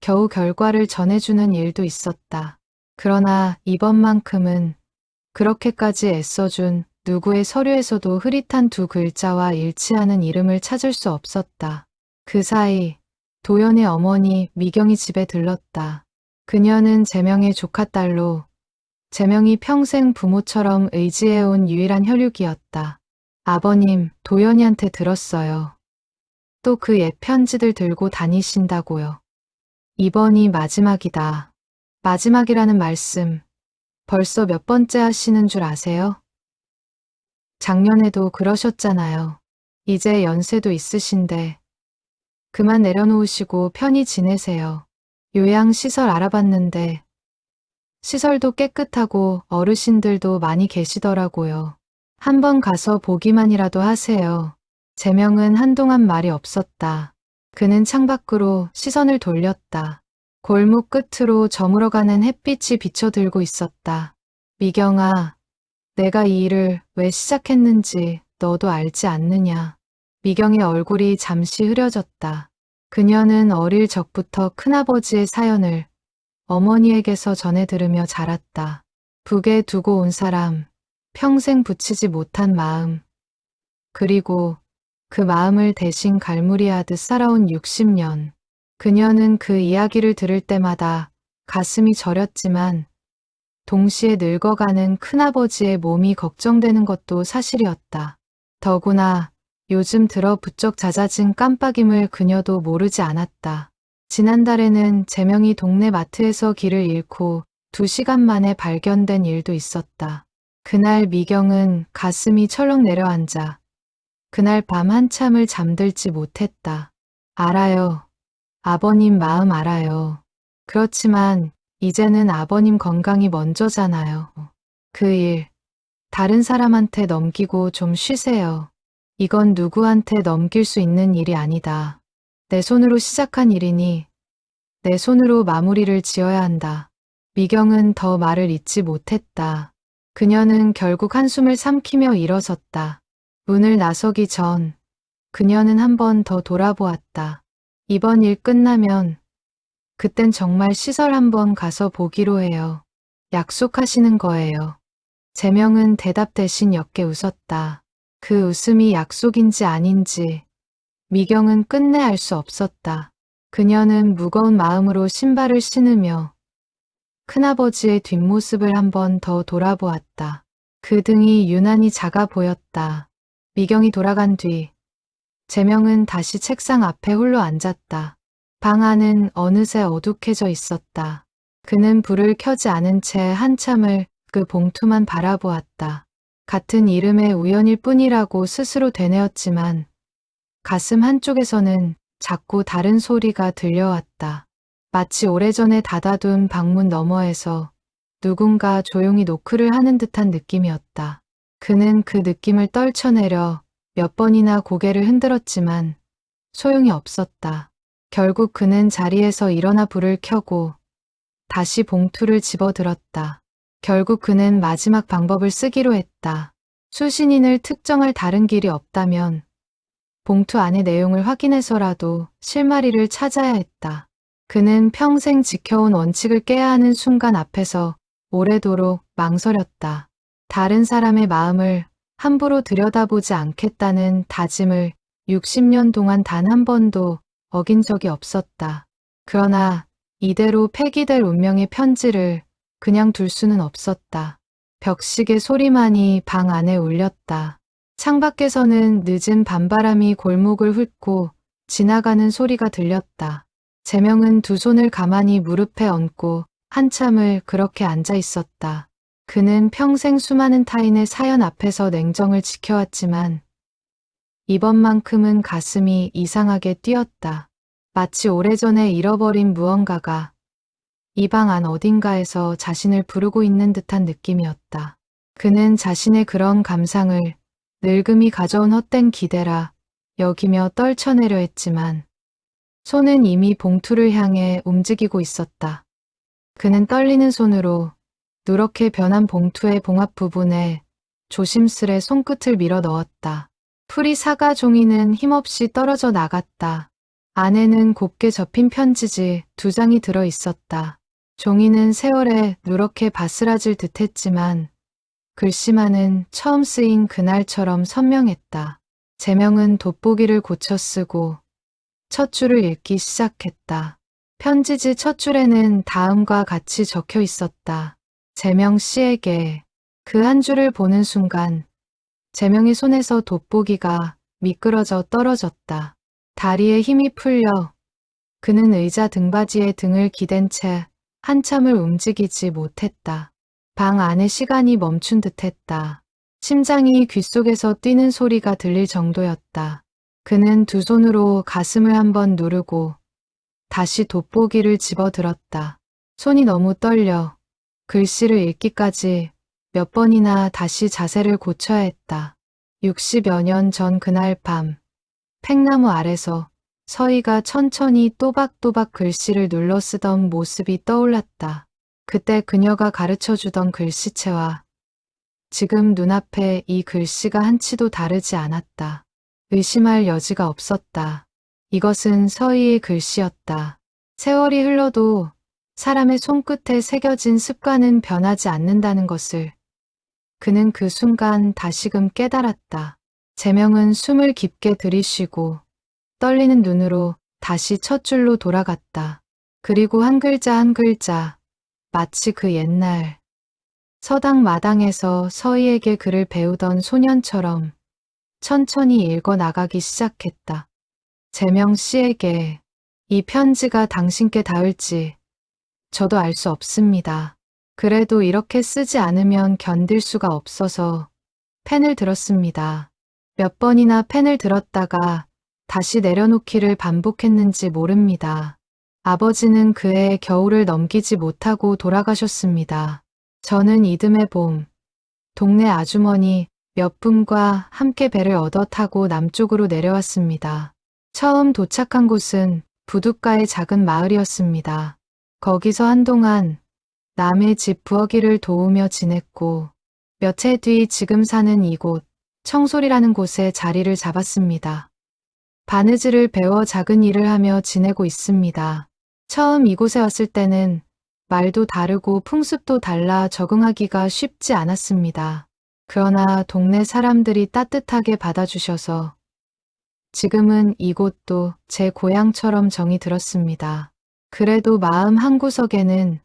겨우 결과를 전해주는 일도 있었다. 그러나 이번만큼은 그렇게까지 애써준 누구의 서류에서도 흐릿한 두 글자와 일치하는 이름을 찾을 수 없었다. 그 사이 도연의 어머니 미경이 집에 들렀다. 그녀는 제명의 조카딸로 제명이 평생 부모처럼 의지해온 유일한 혈육이었다. 아버님, 도연이한테 들었어요. 또 그 옛 편지들 들고 다니신다고요. 이번이 마지막이다. 마지막이라는 말씀 벌써 몇 번째 하시는 줄 아세요? 작년에도 그러셨잖아요. 이제 연세도 있으신데 그만 내려놓으시고 편히 지내세요. 요양시설 알아봤는데 시설도 깨끗하고 어르신들도 많이 계시더라고요. 한번 가서 보기만이라도 하세요. 제명은 한동안 말이 없었다. 그는 창밖으로 시선을 돌렸다. 골목 끝으로 저물어가는 햇빛이 비쳐들고 있었다. 미경아, 내가 이 일을 왜 시작했는지 너도 알지 않느냐. 미경의 얼굴이 잠시 흐려졌다. 그녀는 어릴 적부터 큰아버지의 사연을 어머니에게서 전해 들으며 자랐다. 북에 두고 온 사람, 평생 붙이지 못한 마음, 그리고 그 마음을 대신 갈무리하듯 살아온 60년. 그녀는 그 이야기를 들을 때마다 가슴이 저렸지만 동시에 늙어가는 큰아버지의 몸이 걱정되는 것도 사실이었다. 더구나 요즘 들어 부쩍 잦아진 깜빡임을 그녀도 모르지 않았다. 지난달에는 제명이 동네 마트에서 길을 잃고 2시간 만에 발견된 일도 있었다. 그날 미경은 가슴이 철렁 내려앉아 그날 밤 한참을 잠들지 못했다. 알아요. 아버님 마음 알아요. 그렇지만 이제는 아버님 건강이 먼저잖아요. 그 일, 다른 사람한테 넘기고 좀 쉬세요. 이건 누구한테 넘길 수 있는 일이 아니다. 내 손으로 시작한 일이니 내 손으로 마무리를 지어야 한다. 미경은 더 말을 잇지 못했다. 그녀는 결국 한숨을 삼키며 일어섰다. 문을 나서기 전 그녀는 한 번 더 돌아보았다. 이번 일 끝나면 그땐 정말 시설 한번 가서 보기로 해요. 약속하시는 거예요. 제명은 대답 대신 옅게 웃었다. 그 웃음이 약속인지 아닌지 미경은 끝내 알 수 없었다. 그녀는 무거운 마음으로 신발을 신으며 큰아버지의 뒷모습을 한 번 더 돌아보았다. 그 등이 유난히 작아 보였다. 미경이 돌아간 뒤 제명은 다시 책상 앞에 홀로 앉았다. 방 안은 어느새 어둑해져 있었다. 그는 불을 켜지 않은 채 한참을 그 봉투만 바라보았다. 같은 이름의 우연일 뿐이라고 스스로 되뇌었지만 가슴 한쪽에서는 자꾸 다른 소리가 들려왔다. 마치 오래전에 닫아둔 방문 너머에서 누군가 조용히 노크를 하는 듯한 느낌이었다. 그는 그 느낌을 떨쳐내려 몇 번이나 고개를 흔들었지만 소용이 없었다. 결국 그는 자리에서 일어나 불을 켜고 다시 봉투를 집어들었다. 결국 그는 마지막 방법을 쓰기로 했다. 수신인을 특정할 다른 길이 없다면 봉투 안의 내용을 확인해서라도 실마리를 찾아야 했다. 그는 평생 지켜온 원칙을 깨야 하는 순간 앞에서 오래도록 망설였다. 다른 사람의 마음을 함부로 들여다보지 않겠다는 다짐을 60년 동안 단 한 번도 어긴 적이 없었다. 그러나 이대로 폐기될 운명의 편지를 그냥 둘 수는 없었다. 벽시계 소리만이 방 안에 울렸다. 창밖에서는 늦은 밤바람이 골목을 훑고 지나가는 소리가 들렸다. 재명은 두 손을 가만히 무릎에 얹고 한참을 그렇게 앉아 있었다. 그는 평생 수많은 타인의 사연 앞에서 냉정을 지켜왔지만 이번만큼은 가슴이 이상하게 뛰었다. 마치 오래전에 잃어버린 무언가가 이 방 안 어딘가에서 자신을 부르고 있는 듯한 느낌이었다. 그는 자신의 그런 감상을 늙음이 가져온 헛된 기대라 여기며 떨쳐내려 했지만 손은 이미 봉투를 향해 움직이고 있었다. 그는 떨리는 손으로 누렇게 변한 봉투의 봉합 부분에 조심스레 손끝을 밀어 넣었다. 풀이 사가 종이는 힘없이 떨어져 나갔다. 안에는 곱게 접힌 편지지 2장이 들어 있었다. 종이는 세월에 누렇게 바스라질 듯했지만 글씨만은 처음 쓰인 그날처럼 선명했다. 재명은 돋보기를 고쳐 쓰고 첫 줄을 읽기 시작했다. 편지지 첫 줄에는 다음과 같이 적혀 있었다. 재명 씨에게. 그 한 줄을 보는 순간 재명의 손에서 돋보기가 미끄러져 떨어졌다. 다리에 힘이 풀려 그는 의자 등받이에 등을 기댄 채 한참을 움직이지 못했다. 방 안의 시간이 멈춘 듯했다. 심장이 귓속에서 뛰는 소리가 들릴 정도였다. 그는 두 손으로 가슴을 한번 누르고 다시 돋보기를 집어들었다. 손이 너무 떨려 글씨를 읽기까지 몇 번이나 다시 자세를 고쳐야 했다. 60여 년 전 그날 밤 팽나무 아래서 서희가 천천히 또박또박 글씨를 눌러 쓰던 모습이 떠올랐다. 그때 그녀가 가르쳐주던 글씨체와 지금 눈앞에 이 글씨가 한치도 다르지 않았다. 의심할 여지가 없었다. 이것은 서희의 글씨였다. 세월이 흘러도 사람의 손끝에 새겨진 습관은 변하지 않는다는 것을 그는 그 순간 다시금 깨달았다. 재명은 숨을 깊게 들이쉬고 떨리는 눈으로 다시 첫 줄로 돌아갔다. 그리고 한 글자 한 글자 마치 그 옛날 서당 마당에서 서희에게 글을 배우던 소년처럼 천천히 읽어 나가기 시작했다. 재명 씨에게 이 편지가 당신께 닿을지 저도 알 수 없습니다. 그래도 이렇게 쓰지 않으면 견딜 수가 없어서 펜을 들었습니다. 몇 번이나 펜을 들었다가 다시 내려놓기를 반복했는지 모릅니다. 아버지는 그 해 겨울을 넘기지 못하고 돌아가셨습니다. 저는 이듬해 봄, 동네 아주머니 몇 분과 함께 배를 얻어 타고 남쪽으로 내려왔습니다. 처음 도착한 곳은 부둣가의 작은 마을이었습니다. 거기서 한동안 남의 집 부엌일을 도우며 지냈고 몇 해 뒤 지금 사는 이곳 청솔이라는 곳에 자리를 잡았습니다. 바느질을 배워 작은 일을 하며 지내고 있습니다. 처음 이곳에 왔을 때는 말도 다르고 풍습도 달라 적응하기가 쉽지 않았습니다. 그러나 동네 사람들이 따뜻하게 받아주셔서 지금은 이곳도 제 고향처럼 정이 들었습니다. 그래도 마음 한구석에는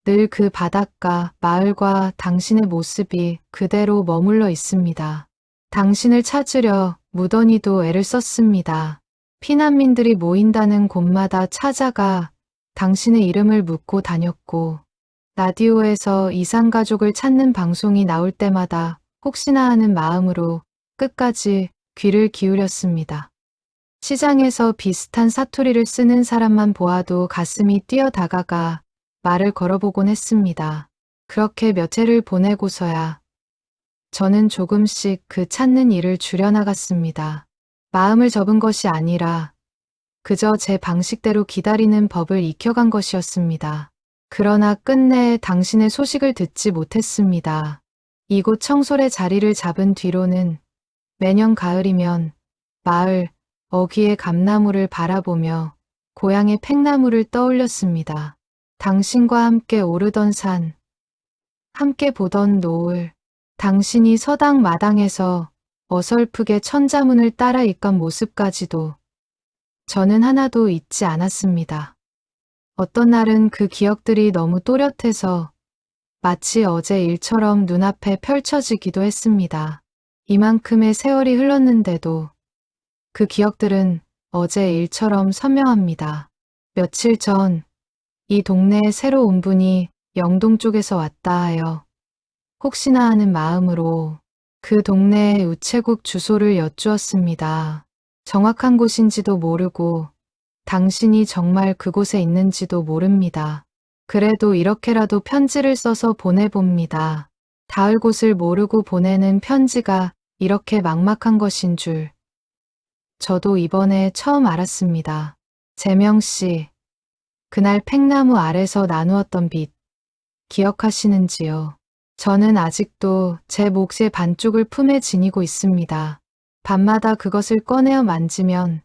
늘 그 바닷가, 마을과 당신의 모습이 그대로 머물러 있습니다. 당신을 찾으려 무던히도 애를 썼습니다. 피난민들이 모인다는 곳마다 찾아가 당신의 이름을 묻고 다녔고 라디오에서 이산가족을 찾는 방송이 나올 때마다 혹시나 하는 마음으로 끝까지 귀를 기울였습니다. 시장에서 비슷한 사투리를 쓰는 사람만 보아도 가슴이 뛰어 다가가 말을 걸어보곤 했습니다. 그렇게 몇 해를 보내고서야 저는 조금씩 그 찾는 일을 줄여나갔습니다. 마음을 접은 것이 아니라 그저 제 방식대로 기다리는 법을 익혀간 것이었습니다. 그러나 끝내 당신의 소식을 듣지 못했습니다. 이곳 청솔의 자리를 잡은 뒤로는 매년 가을이면 마을 어귀의 감나무를 바라보며 고향의 팽나무를 떠올렸습니다. 당신과 함께 오르던 산, 함께 보던 노을, 당신이 서당 마당에서 어설프게 천자문을 따라 읽던 모습까지도 저는 하나도 잊지 않았습니다. 어떤 날은 그 기억들이 너무 또렷해서 마치 어제 일처럼 눈앞에 펼쳐지기도 했습니다. 이만큼의 세월이 흘렀는데도 그 기억들은 어제 일처럼 선명합니다. 며칠 전 이 동네에 새로 온 분이 영동 쪽에서 왔다 하여 혹시나 하는 마음으로 그 동네의 우체국 주소를 여쭈었습니다. 정확한 곳인지도 모르고 당신이 정말 그곳에 있는지도 모릅니다. 그래도 이렇게라도 편지를 써서 보내봅니다. 닿을 곳을 모르고 보내는 편지가 이렇게 막막한 것인 줄 저도 이번에 처음 알았습니다. 재명 씨, 그날 팽나무 아래서 나누었던 빛 기억하시는지요? 저는 아직도 제 몫의 반쪽을 품에 지니고 있습니다. 밤마다 그것을 꺼내어 만지면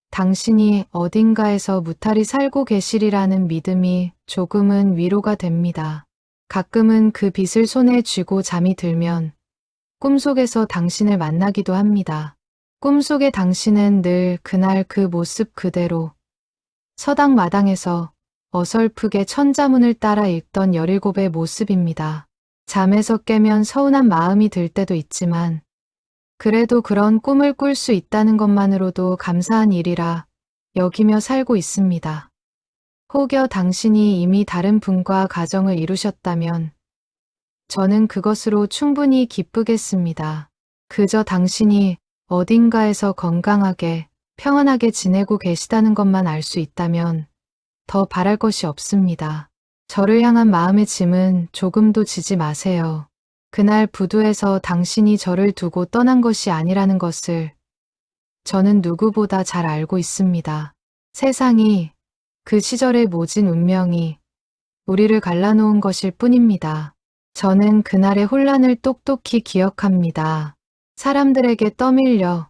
당신이 어딘가에서 무탈히 살고 계시리라는 믿음이 조금은 위로가 됩니다. 가끔은 그 빛을 손에 쥐고 잠이 들면 꿈속에서 당신을 만나기도 합니다. 꿈속의 당신은 늘 그날 그 모습 그대로 서당 마당에서 어설프게 천자문을 따라 읽던 17의 모습입니다. 잠에서 깨면 서운한 마음이 들 때도 있지만 그래도 그런 꿈을 꿀 수 있다는 것만으로도 감사한 일이라 여기며 살고 있습니다. 혹여 당신이 이미 다른 분과 가정을 이루셨다면 저는 그것으로 충분히 기쁘겠습니다. 그저 당신이 어딘가에서 건강하게 평안하게 지내고 계시다는 것만 알 수 있다면 더 바랄 것이 없습니다. 저를 향한 마음의 짐은 조금도 지지 마세요. 그날 부두에서 당신이 저를 두고 떠난 것이 아니라는 것을 저는 누구보다 잘 알고 있습니다. 세상이 그 시절의 모진 운명이 우리를 갈라놓은 것일 뿐입니다. 저는 그날의 혼란을 똑똑히 기억합니다. 사람들에게 떠밀려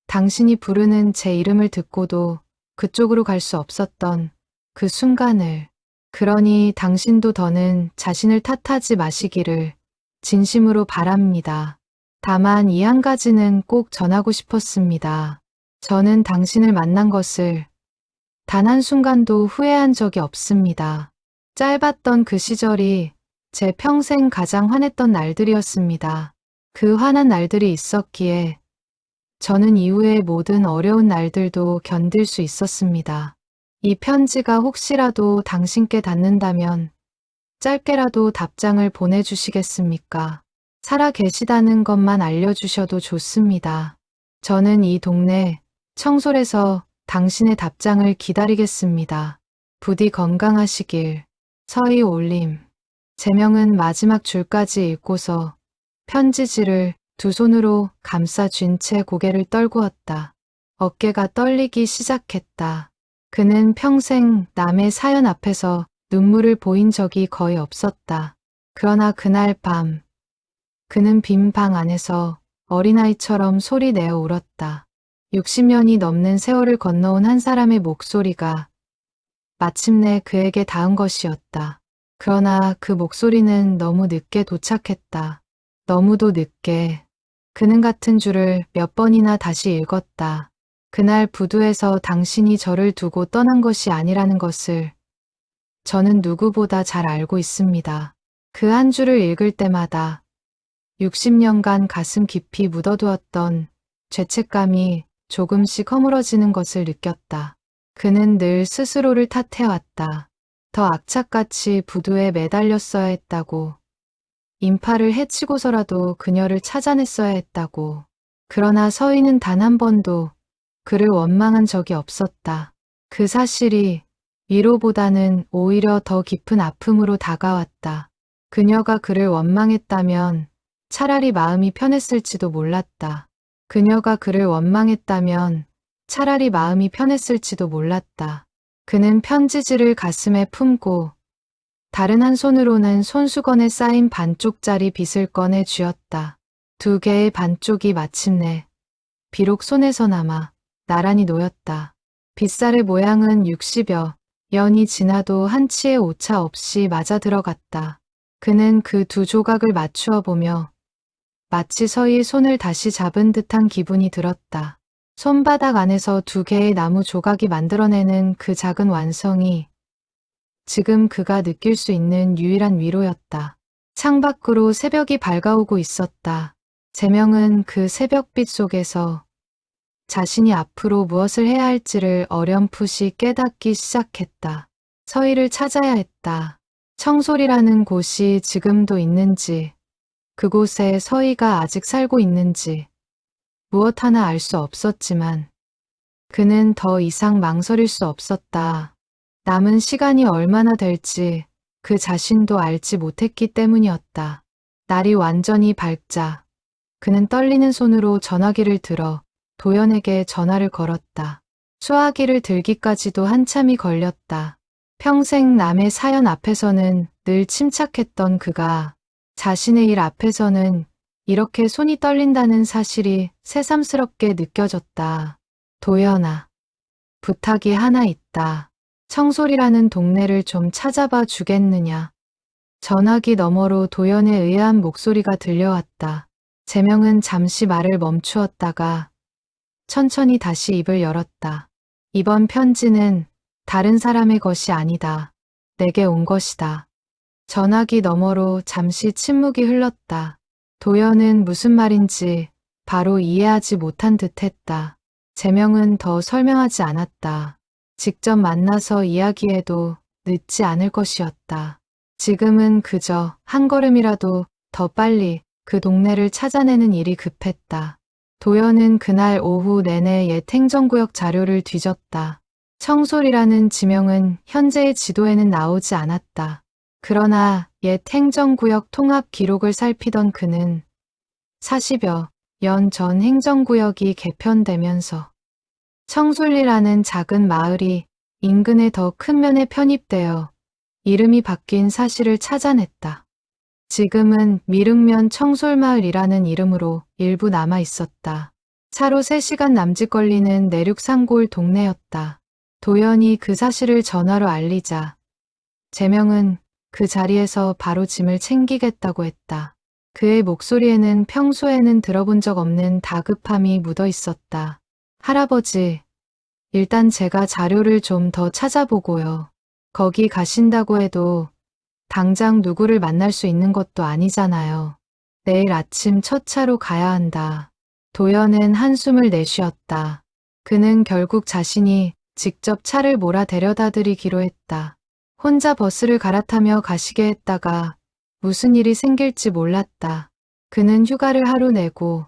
당신이 부르는 제 이름을 듣고도 그쪽으로 갈 수 없었던 그 순간을, 그러니 당신도 더는 자신을 탓하지 마시기를 진심으로 바랍니다. 다만 이 한 가지는 꼭 전하고 싶었습니다. 저는 당신을 만난 것을 단 한순간도 후회한 적이 없습니다. 짧았던 그 시절이 제 평생 가장 환했던 날들이었습니다. 그 환한 날들이 있었기에 저는 이후의 모든 어려운 날들도 견딜 수 있었습니다. 이 편지가 혹시라도 당신께 닿는다면 짧게라도 답장을 보내주시겠습니까? 살아 계시다는 것만 알려주셔도 좋습니다. 저는 이 동네 청솔에서 당신의 답장을 기다리겠습니다. 부디 건강하시길. 서희 올림. 재명은 마지막 줄까지 읽고서 편지지를 두 손으로 감싸 쥔 채 고개를 떨구었다. 어깨가 떨리기 시작했다. 그는 평생 남의 사연 앞에서 눈물을 보인 적이 거의 없었다. 그러나 그날 밤, 그는 빈 방 안에서 어린아이처럼 소리내어 울었다. 60년이 넘는 세월을 건너온 한 사람의 목소리가 마침내 그에게 닿은 것이었다. 그러나 그 목소리는 너무 늦게 도착했다. 너무도 늦게. 그는 같은 줄을 몇 번이나 다시 읽었다. 그날 부두에서 당신이 저를 두고 떠난 것이 아니라는 것을 저는 누구보다 잘 알고 있습니다. 그 한 줄을 읽을 때마다 60년간 가슴 깊이 묻어두었던 죄책감이 조금씩 허물어지는 것을 느꼈다. 그는 늘 스스로를 탓해왔다. 더 악착같이 부두에 매달렸어야 했다고. 인파를 해치고서라도 그녀를 찾아냈어야 했다고. 그러나 서희는 단 한 번도 그를 원망한 적이 없었다. 그 사실이 위로보다는 오히려 더 깊은 아픔으로 다가왔다. 그녀가 그를 원망했다면 차라리 마음이 편했을지도 몰랐다. 그녀가 그를 원망했다면 차라리 마음이 편했을지도 몰랐다. 그는 편지지를 가슴에 품고 다른 한 손으로는 손수건에 쌓인 반쪽짜리 빗을 꺼내 쥐었다. 2개의 반쪽이 마침내 비록 손에서 남아 나란히 놓였다. 빗살의 모양은 60여 년이 지나도 한치의 오차 없이 맞아 들어갔다. 그는 그 2조각을 맞추어 보며 마치 서희의 손을 다시 잡은 듯한 기분이 들었다. 손바닥 안에서 2개의 나무 조각이 만들어내는 그 작은 완성이 지금 그가 느낄 수 있는 유일한 위로였다. 창밖으로 새벽이 밝아오고 있었다. 재명은 그 새벽빛 속에서 자신이 앞으로 무엇을 해야 할지를 어렴풋이 깨닫기 시작했다. 서희를 찾아야 했다. 청솔이라는 곳이 지금도 있는지, 그곳에 서희가 아직 살고 있는지 무엇 하나 알 수 없었지만 그는 더 이상 망설일 수 없었다. 남은 시간이 얼마나 될지 그 자신도 알지 못했기 때문이었다. 날이 완전히 밝자 그는 떨리는 손으로 전화기를 들어 도연에게 전화를 걸었다. 수화기를 들기까지도 한참이 걸렸다. 평생 남의 사연 앞에서는 늘 침착했던 그가 자신의 일 앞에서는 이렇게 손이 떨린다는 사실이 새삼스럽게 느껴졌다. 도연아, 부탁이 하나 있다. 청솔이라는 동네를 좀 찾아봐 주겠느냐. 전화기 너머로 도연의 의아한 목소리가 들려왔다. 재명은 잠시 말을 멈추었다가 천천히 다시 입을 열었다. 이번 편지는 다른 사람의 것이 아니다. 내게 온 것이다. 전화기 너머로 잠시 침묵이 흘렀다. 도연은 무슨 말인지 바로 이해하지 못한 듯했다. 재명은 더 설명하지 않았다. 직접 만나서 이야기해도 늦지 않을 것이었다. 지금은 그저 한 걸음이라도 더 빨리 그 동네를 찾아내는 일이 급했다. 도연은 그날 오후 내내 옛 행정구역 자료를 뒤졌다. 청솔이라는 지명은 현재의 지도에는 나오지 않았다. 그러나 옛 행정구역 통합 기록을 살피던 그는 40여 년 전 행정구역이 개편되면서 청솔리라는 작은 마을이 인근의 더 큰 면에 편입되어 이름이 바뀐 사실을 찾아냈다. 지금은 미륵면 청솔마을이라는 이름으로 일부 남아 있었다. 차로 3시간 남짓 걸리는 내륙 산골 동네였다. 도연이 그 사실을 전화로 알리자 재명은 그 자리에서 바로 짐을 챙기겠다고 했다. 그의 목소리에는 평소에는 들어본 적 없는 다급함이 묻어 있었다. 할아버지, 일단 제가 자료를 좀 더 찾아보고요. 거기 가신다고 해도 당장 누구를 만날 수 있는 것도 아니잖아요. 내일 아침 첫 차로 가야 한다. 도연은 한숨을 내쉬었다. 그는 결국 자신이 직접 차를 몰아 데려다 드리기로 했다. 혼자 버스를 갈아타며 가시게 했다가 무슨 일이 생길지 몰랐다. 그는 휴가를 하루 내고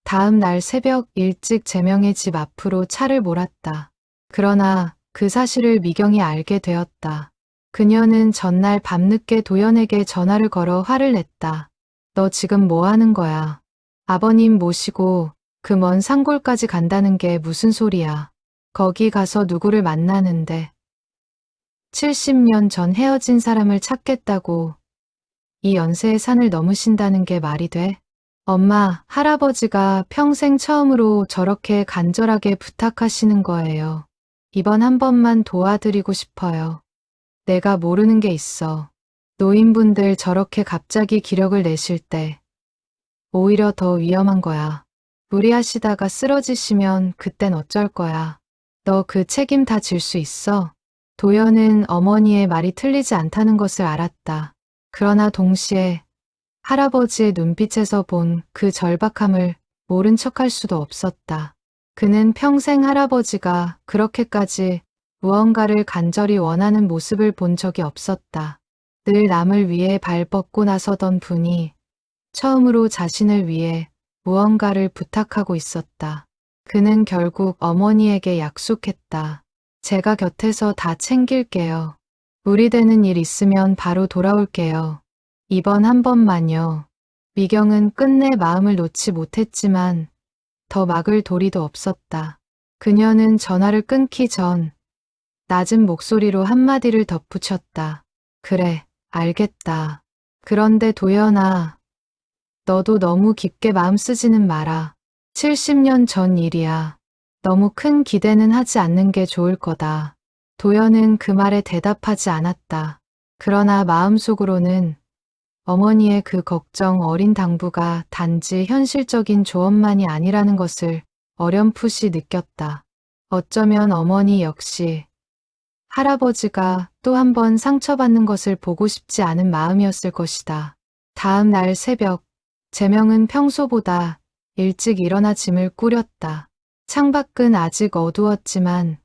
다음 날 새벽 일찍 재명의 집 앞으로 차를 몰았다. 그러나 그 사실을 미경이 알게 되었다. 그녀는 전날 밤늦게 도연에게 전화를 걸어 화를 냈다. 너 지금 뭐 하는 거야? 아버님 모시고 그 먼 산골까지 간다는 게 무슨 소리야? 거기 가서 누구를 만나는데 70년 전 헤어진 사람을 찾겠다고 이 연세의 산을 넘으신다는 게 말이 돼? 엄마, 할아버지가 평생 처음으로 저렇게 간절하게 부탁하시는 거예요. 이번 한 번만 도와드리고 싶어요. 내가 모르는 게 있어. 노인분들 저렇게 갑자기 기력을 내실 때 오히려 더 위험한 거야. 무리하시다가 쓰러지시면 그땐 어쩔 거야. 너 그 책임 다 질 수 있어? 도연은 어머니의 말이 틀리지 않다는 것을 알았다. 그러나 동시에 할아버지의 눈빛에서 본 그 절박함을 모른 척할 수도 없었다. 그는 평생 할아버지가 그렇게까지 무언가를 간절히 원하는 모습을 본 적이 없었다. 늘 남을 위해 발 뻗고 나서던 분이 처음으로 자신을 위해 무언가를 부탁하고 있었다. 그는 결국 어머니에게 약속했다. 제가 곁에서 다 챙길게요. 무리되는 일 있으면 바로 돌아올게요. 이번 한 번만요. 미경은 끝내 마음을 놓지 못했지만 더 막을 도리도 없었다. 그녀는 전화를 끊기 전 낮은 목소리로 한마디를 덧붙였다. 그래, 알겠다. 그런데 도연아, 너도 너무 깊게 마음 쓰지는 마라. 70년 전 일이야. 너무 큰 기대는 하지 않는 게 좋을 거다. 도연은 그 말에 대답하지 않았다. 그러나 마음속으로는 어머니의 그 걱정 어린 당부가 단지 현실적인 조언만이 아니라는 것을 어렴풋이 느꼈다. 어쩌면 어머니 역시 할아버지가 또 한 번 상처받는 것을 보고 싶지 않은 마음이었을 것이다. 다음 날 새벽, 재명은 평소보다 일찍 일어나 짐을 꾸렸다. 창밖은 아직 어두웠지만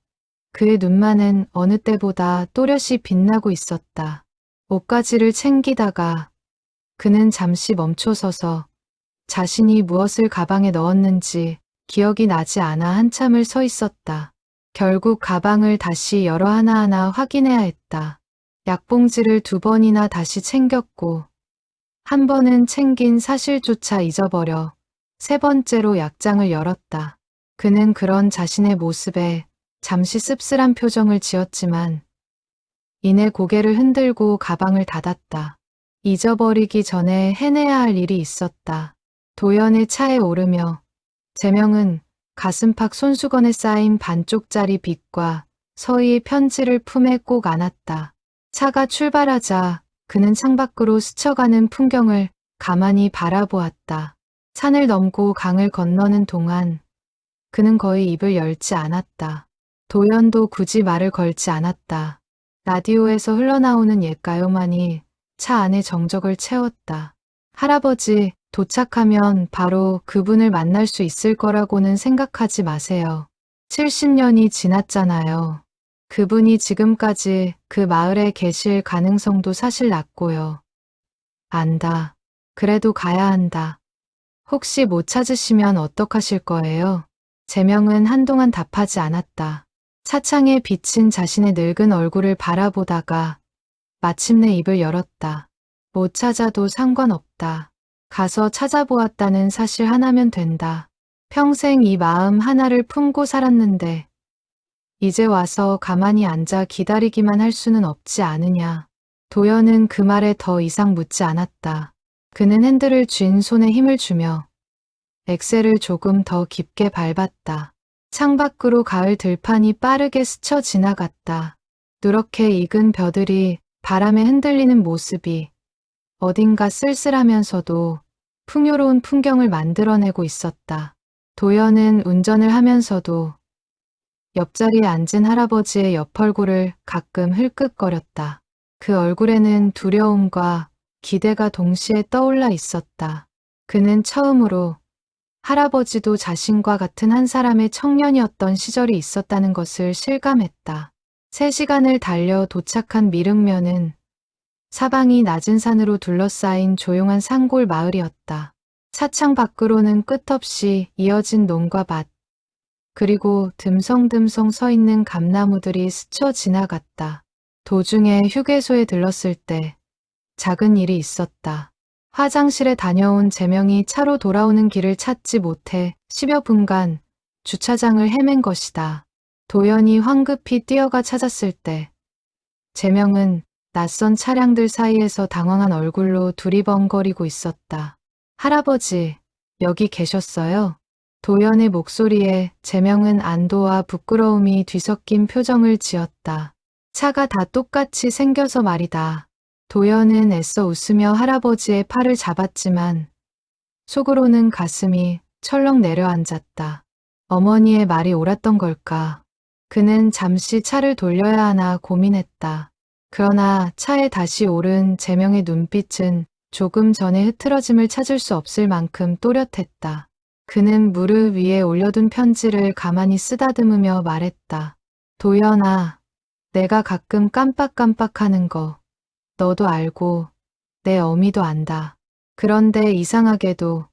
그의 눈만은 어느 때보다 또렷이 빛나고 있었다. 옷가지를 챙기다가 그는 잠시 멈춰서서 자신이 무엇을 가방에 넣었는지 기억이 나지 않아 한참을 서 있었다. 결국 가방을 다시 열어 하나하나 확인해야 했다. 약봉지를 2번이나 다시 챙겼고 한 번은 챙긴 사실조차 잊어버려 3번째로 약장을 열었다. 그는 그런 자신의 모습에 잠시 씁쓸한 표정을 지었지만 이내 고개를 흔들고 가방을 닫았다. 잊어버리기 전에 해내야 할 일이 있었다. 도연의 차에 오르며 재명은 가슴팍 손수건에 쌓인 반쪽짜리 빗과 서희의 편지를 품에 꼭 안았다. 차가 출발하자 그는 창밖으로 스쳐가는 풍경을 가만히 바라보았다. 산을 넘고 강을 건너는 동안 그는 거의 입을 열지 않았다. 도연도 굳이 말을 걸지 않았다. 라디오에서 흘러나오는 옛 가요만이 차 안의 정적을 채웠다. 할아버지, 도착하면 바로 그분을 만날 수 있을 거라고는 생각하지 마세요. 70년이 지났잖아요. 그분이 지금까지 그 마을에 계실 가능성도 사실 낮고요. 안다. 그래도 가야 한다. 혹시 못 찾으시면 어떡하실 거예요? 재명은 한동안 답하지 않았다. 차창에 비친 자신의 늙은 얼굴을 바라보다가 마침내 입을 열었다. 못 찾아도 상관없다. 가서 찾아보았다는 사실 하나면 된다. 평생 이 마음 하나를 품고 살았는데 이제 와서 가만히 앉아 기다리기만 할 수는 없지 않으냐. 도연은 그 말에 더 이상 묻지 않았다. 그는 핸들을 쥔 손에 힘을 주며 엑셀을 조금 더 깊게 밟았다. 창밖으로 가을 들판이 빠르게 스쳐 지나갔다. 누렇게 익은 벼들이 바람에 흔들리는 모습이 어딘가 쓸쓸하면서도 풍요로운 풍경을 만들어내고 있었다. 도연은 운전을 하면서도 옆자리에 앉은 할아버지의 옆 얼굴을 가끔 흘끗거렸다. 그 얼굴에는 두려움과 기대가 동시에 떠올라 있었다. 그는 처음으로 할아버지도 자신과 같은 한 사람의 청년이었던 시절이 있었다는 것을 실감했다. 3시간을 달려 도착한 미륵면은 사방이 낮은 산으로 둘러싸인 조용한 산골 마을이었다. 차창 밖으로는 끝없이 이어진 논과 밭, 그리고 듬성듬성 서 있는 감나무들이 스쳐 지나갔다. 도중에 휴게소에 들렀을 때 작은 일이 있었다. 화장실에 다녀온 재명이 차로 돌아오는 길을 찾지 못해 10여 분간 주차장을 헤맨 것이다. 도연이 황급히 뛰어가 찾았을 때 재명은 낯선 차량들 사이에서 당황한 얼굴로 두리번거리고 있었다. 할아버지, 여기 계셨어요? 도연의 목소리에 재명은 안도와 부끄러움이 뒤섞인 표정을 지었다. 차가 다 똑같이 생겨서 말이다. 도연은 애써 웃으며 할아버지의 팔을 잡았지만 속으로는 가슴이 철렁 내려앉았다. 어머니의 말이 옳았던 걸까? 그는 잠시 차를 돌려야 하나 고민했다. 그러나 차에 다시 오른 재명의 눈빛은 조금 전에 흐트러짐을 찾을 수 없을 만큼 또렷했다. 그는 무릎 위에 올려둔 편지를 가만히 쓰다듬으며 말했다. 도연아, 내가 가끔 깜빡깜빡하는 거 너도 알고 내 어미도 안다. 그런데 이상하게도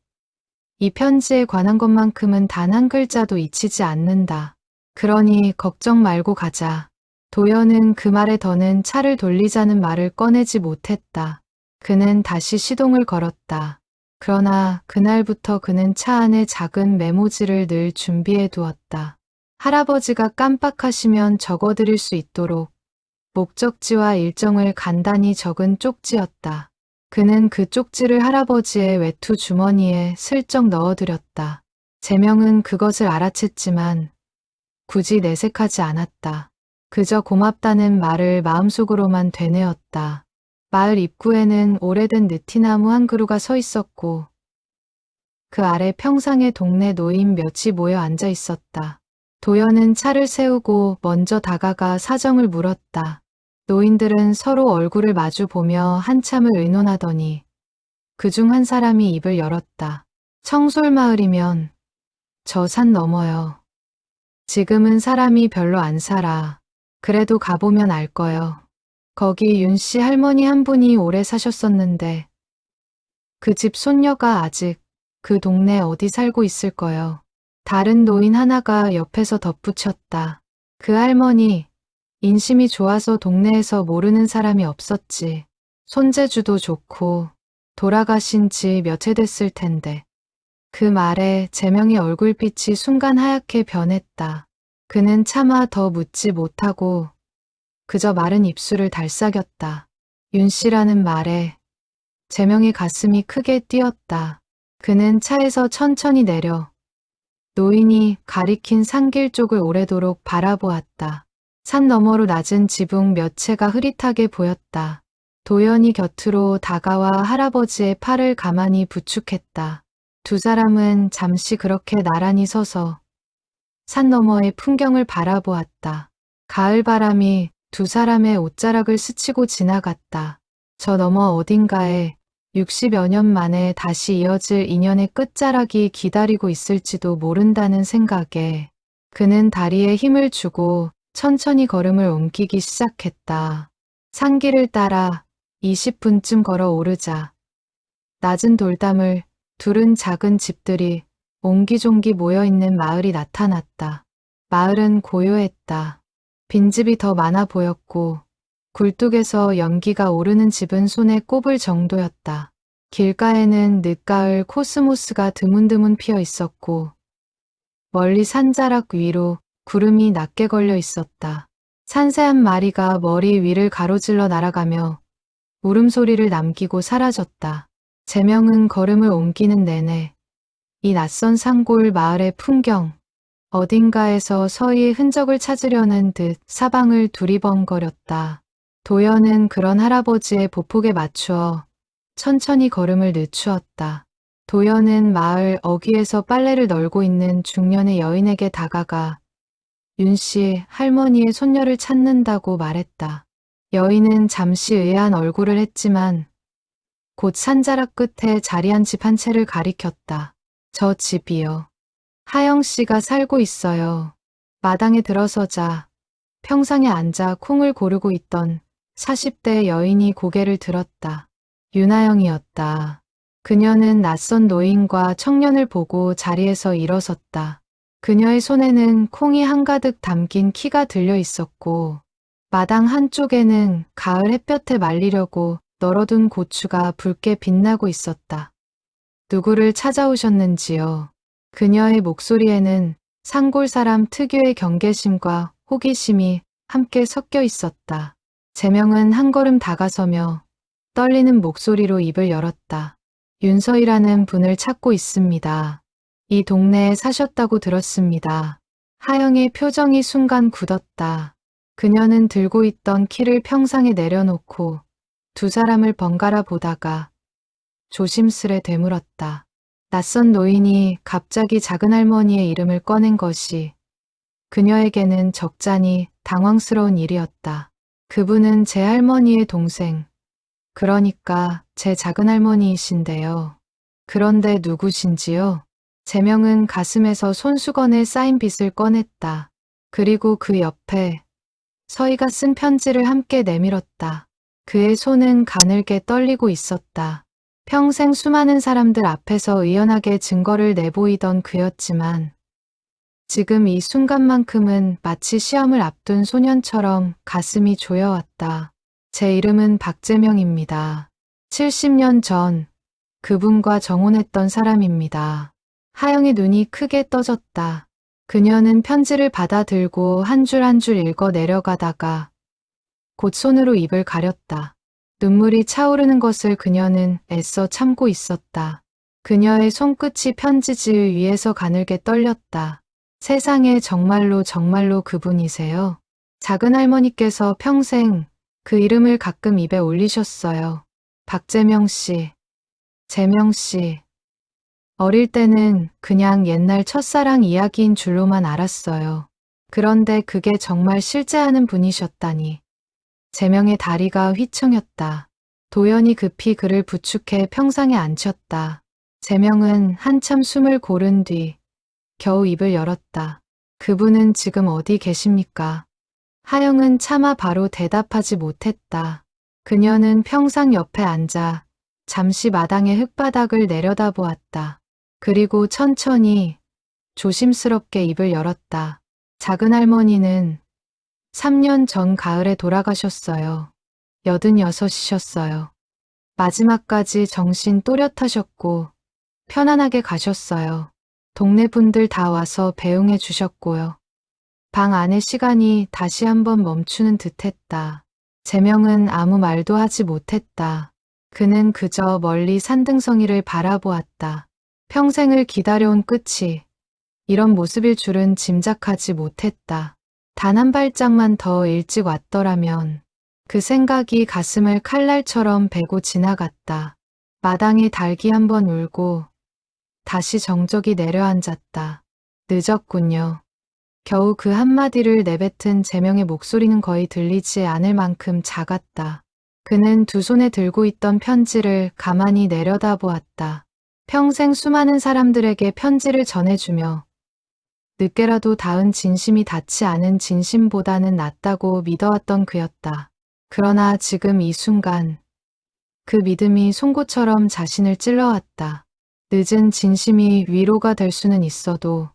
이 편지에 관한 것만큼은 단 한 글자도 잊히지 않는다. 그러니 걱정 말고 가자. 도연은 그 말에 더는 차를 돌리자는 말을 꺼내지 못했다. 그는 다시 시동을 걸었다. 그러나 그날부터 그는 차 안에 작은 메모지를 늘 준비해 두었다. 할아버지가 깜빡하시면 적어드릴 수 있도록 목적지와 일정을 간단히 적은 쪽지였다. 그는 그 쪽지를 할아버지의 외투 주머니에 슬쩍 넣어드렸다. 재명은 그것을 알아챘지만 굳이 내색하지 않았다. 그저 고맙다는 말을 마음속으로만 되뇌었다. 마을 입구에는 오래된 느티나무 한 그루가 서 있었고 그 아래 평상에 동네 노인 몇이 모여 앉아 있었다. 도연은 차를 세우고 먼저 다가가 사정을 물었다. 노인들은 서로 얼굴을 마주 보며 한참을 의논하더니 그중 한 사람이 입을 열었다. 청솔마을이면 저 산 넘어요. 지금은 사람이 별로 안 살아. 그래도 가보면 알 거요. 거기 윤씨 할머니 한 분이 오래 사셨었는데 그 집 손녀가 아직 그 동네 어디 살고 있을 거요. 다른 노인 하나가 옆에서 덧붙였다. 그 할머니 인심이 좋아서 동네에서 모르는 사람이 없었지. 손재주도 좋고 돌아가신 지 몇 해 됐을 텐데. 그 말에 재명의 얼굴빛이 순간 하얗게 변했다. 그는 차마 더 묻지 못하고 그저 마른 입술을 달싹였다. 윤씨라는 말에 재명의 가슴이 크게 뛰었다. 그는 차에서 천천히 내려 노인이 가리킨 산길 쪽을 오래도록 바라보았다. 산 너머로 낮은 지붕 몇 채가 흐릿하게 보였다. 도연이 곁으로 다가와 할아버지의 팔을 가만히 부축했다. 두 사람은 잠시 그렇게 나란히 서서 산 너머의 풍경을 바라보았다. 가을 바람이 두 사람의 옷자락을 스치고 지나갔다. 저 너머 어딘가에 60여 년 만에 다시 이어질 인연의 끝자락이 기다리고 있을지도 모른다는 생각에 그는 다리에 힘을 주고 천천히 걸음을 옮기기 시작했다. 산길을 따라 20분쯤 걸어 오르자 낮은 돌담을 두른 작은 집들이 옹기종기 모여있는 마을이 나타났다. 마을은 고요했다. 빈집이 더 많아 보였고 굴뚝에서 연기가 오르는 집은 손에 꼽을 정도였다. 길가에는 늦가을 코스모스가 드문드문 피어 있었고 멀리 산자락 위로 구름이 낮게 걸려 있었다. 산새 한 마리가 머리 위를 가로질러 날아가며 울음소리를 남기고 사라졌다. 재명은 걸음을 옮기는 내내 이 낯선 산골 마을의 풍경, 어딘가에서 서희의 흔적을 찾으려는 듯 사방을 두리번거렸다. 도연은 그런 할아버지의 보폭에 맞추어 천천히 걸음을 늦추었다. 도연은 마을 어귀에서 빨래를 널고 있는 중년의 여인에게 다가가 윤씨 할머니의 손녀를 찾는다고 말했다. 여인은 잠시 의아한 얼굴을 했지만 곧 산자락 끝에 자리한 집 한 채를 가리켰다. 저 집이요. 하영씨가 살고 있어요. 마당에 들어서자 평상에 앉아 콩을 고르고 있던 40대 여인이 고개를 들었다. 윤하영이었다. 그녀는 낯선 노인과 청년을 보고 자리에서 일어섰다. 그녀의 손에는 콩이 한가득 담긴 키가 들려 있었고 마당 한쪽에는 가을 햇볕에 말리려고 널어둔 고추가 붉게 빛나고 있었다. 누구를 찾아오셨는지요? 그녀의 목소리에는 산골 사람 특유의 경계심과 호기심이 함께 섞여 있었다. 재명은 한 걸음 다가서며 떨리는 목소리로 입을 열었다. 윤서희라는 분을 찾고 있습니다. 이 동네에 사셨다고 들었습니다. 하영의 표정이 순간 굳었다. 그녀는 들고 있던 키를 평상에 내려놓고 두 사람을 번갈아 보다가 조심스레 되물었다. 낯선 노인이 갑자기 작은 할머니의 이름을 꺼낸 것이 그녀에게는 적잖이 당황스러운 일이었다. 그분은 제 할머니의 동생, 그러니까 제 작은 할머니이신데요. 그런데 누구신지요? 재명은 가슴에서 손수건에 쌓인 빗을 꺼냈다. 그리고 그 옆에 서희가 쓴 편지를 함께 내밀었다. 그의 손은 가늘게 떨리고 있었다. 평생 수많은 사람들 앞에서 의연하게 증거를 내보이던 그였지만 지금 이 순간만큼은 마치 시험을 앞둔 소년처럼 가슴이 조여왔다. 제 이름은 박재명입니다. 70년 전 그분과 정혼했던 사람입니다. 하영의 눈이 크게 떠졌다. 그녀는 편지를 받아들고 한 줄 한 줄 읽어 내려가다가 곧 손으로 입을 가렸다. 눈물이 차오르는 것을 그녀는 애써 참고 있었다. 그녀의 손끝이 편지지 위에서 가늘게 떨렸다. 세상에 정말로 정말로 그분이세요? 작은 할머니께서 평생 그 이름을 가끔 입에 올리셨어요. 박재명 씨, 재명 씨. 어릴 때는 그냥 옛날 첫사랑 이야기인 줄로만 알았어요. 그런데 그게 정말 실제 하는 분이셨다니. 재명의 다리가 휘청였다. 도연이 급히 그를 부축해 평상에 앉혔다. 재명은 한참 숨을 고른 뒤 겨우 입을 열었다. 그분은 지금 어디 계십니까? 하영은 차마 바로 대답하지 못했다. 그녀는 평상 옆에 앉아 잠시 마당의 흙바닥을 내려다보았다. 그리고 천천히 조심스럽게 입을 열었다. 작은 할머니는 3년 전 가을에 돌아가셨어요. 86이셨어요. 마지막까지 정신 또렷하셨고 편안하게 가셨어요. 동네 분들 다 와서 배웅해 주셨고요. 방 안의 시간이 다시 한번 멈추는 듯했다. 재명은 아무 말도 하지 못했다. 그는 그저 멀리 산등성이를 바라보았다. 평생을 기다려온 끝이 이런 모습일 줄은 짐작하지 못했다. 단 한 발짝만 더 일찍 왔더라면 그 생각이 가슴을 칼날처럼 베고 지나갔다. 마당에 닭이 한번 울고 다시 정적이 내려앉았다. 늦었군요. 겨우 그 한마디를 내뱉은 재명의 목소리는 거의 들리지 않을 만큼 작았다. 그는 두 손에 들고 있던 편지를 가만히 내려다보았다. 평생 수많은 사람들에게 편지를 전해주며 늦게라도 닿은 진심이 닿지 않은 진심보다는 낫다고 믿어왔던 그였다. 그러나 지금 이 순간 그 믿음이 송곳처럼 자신을 찔러왔다. 늦은 진심이 위로가 될 수는 있어도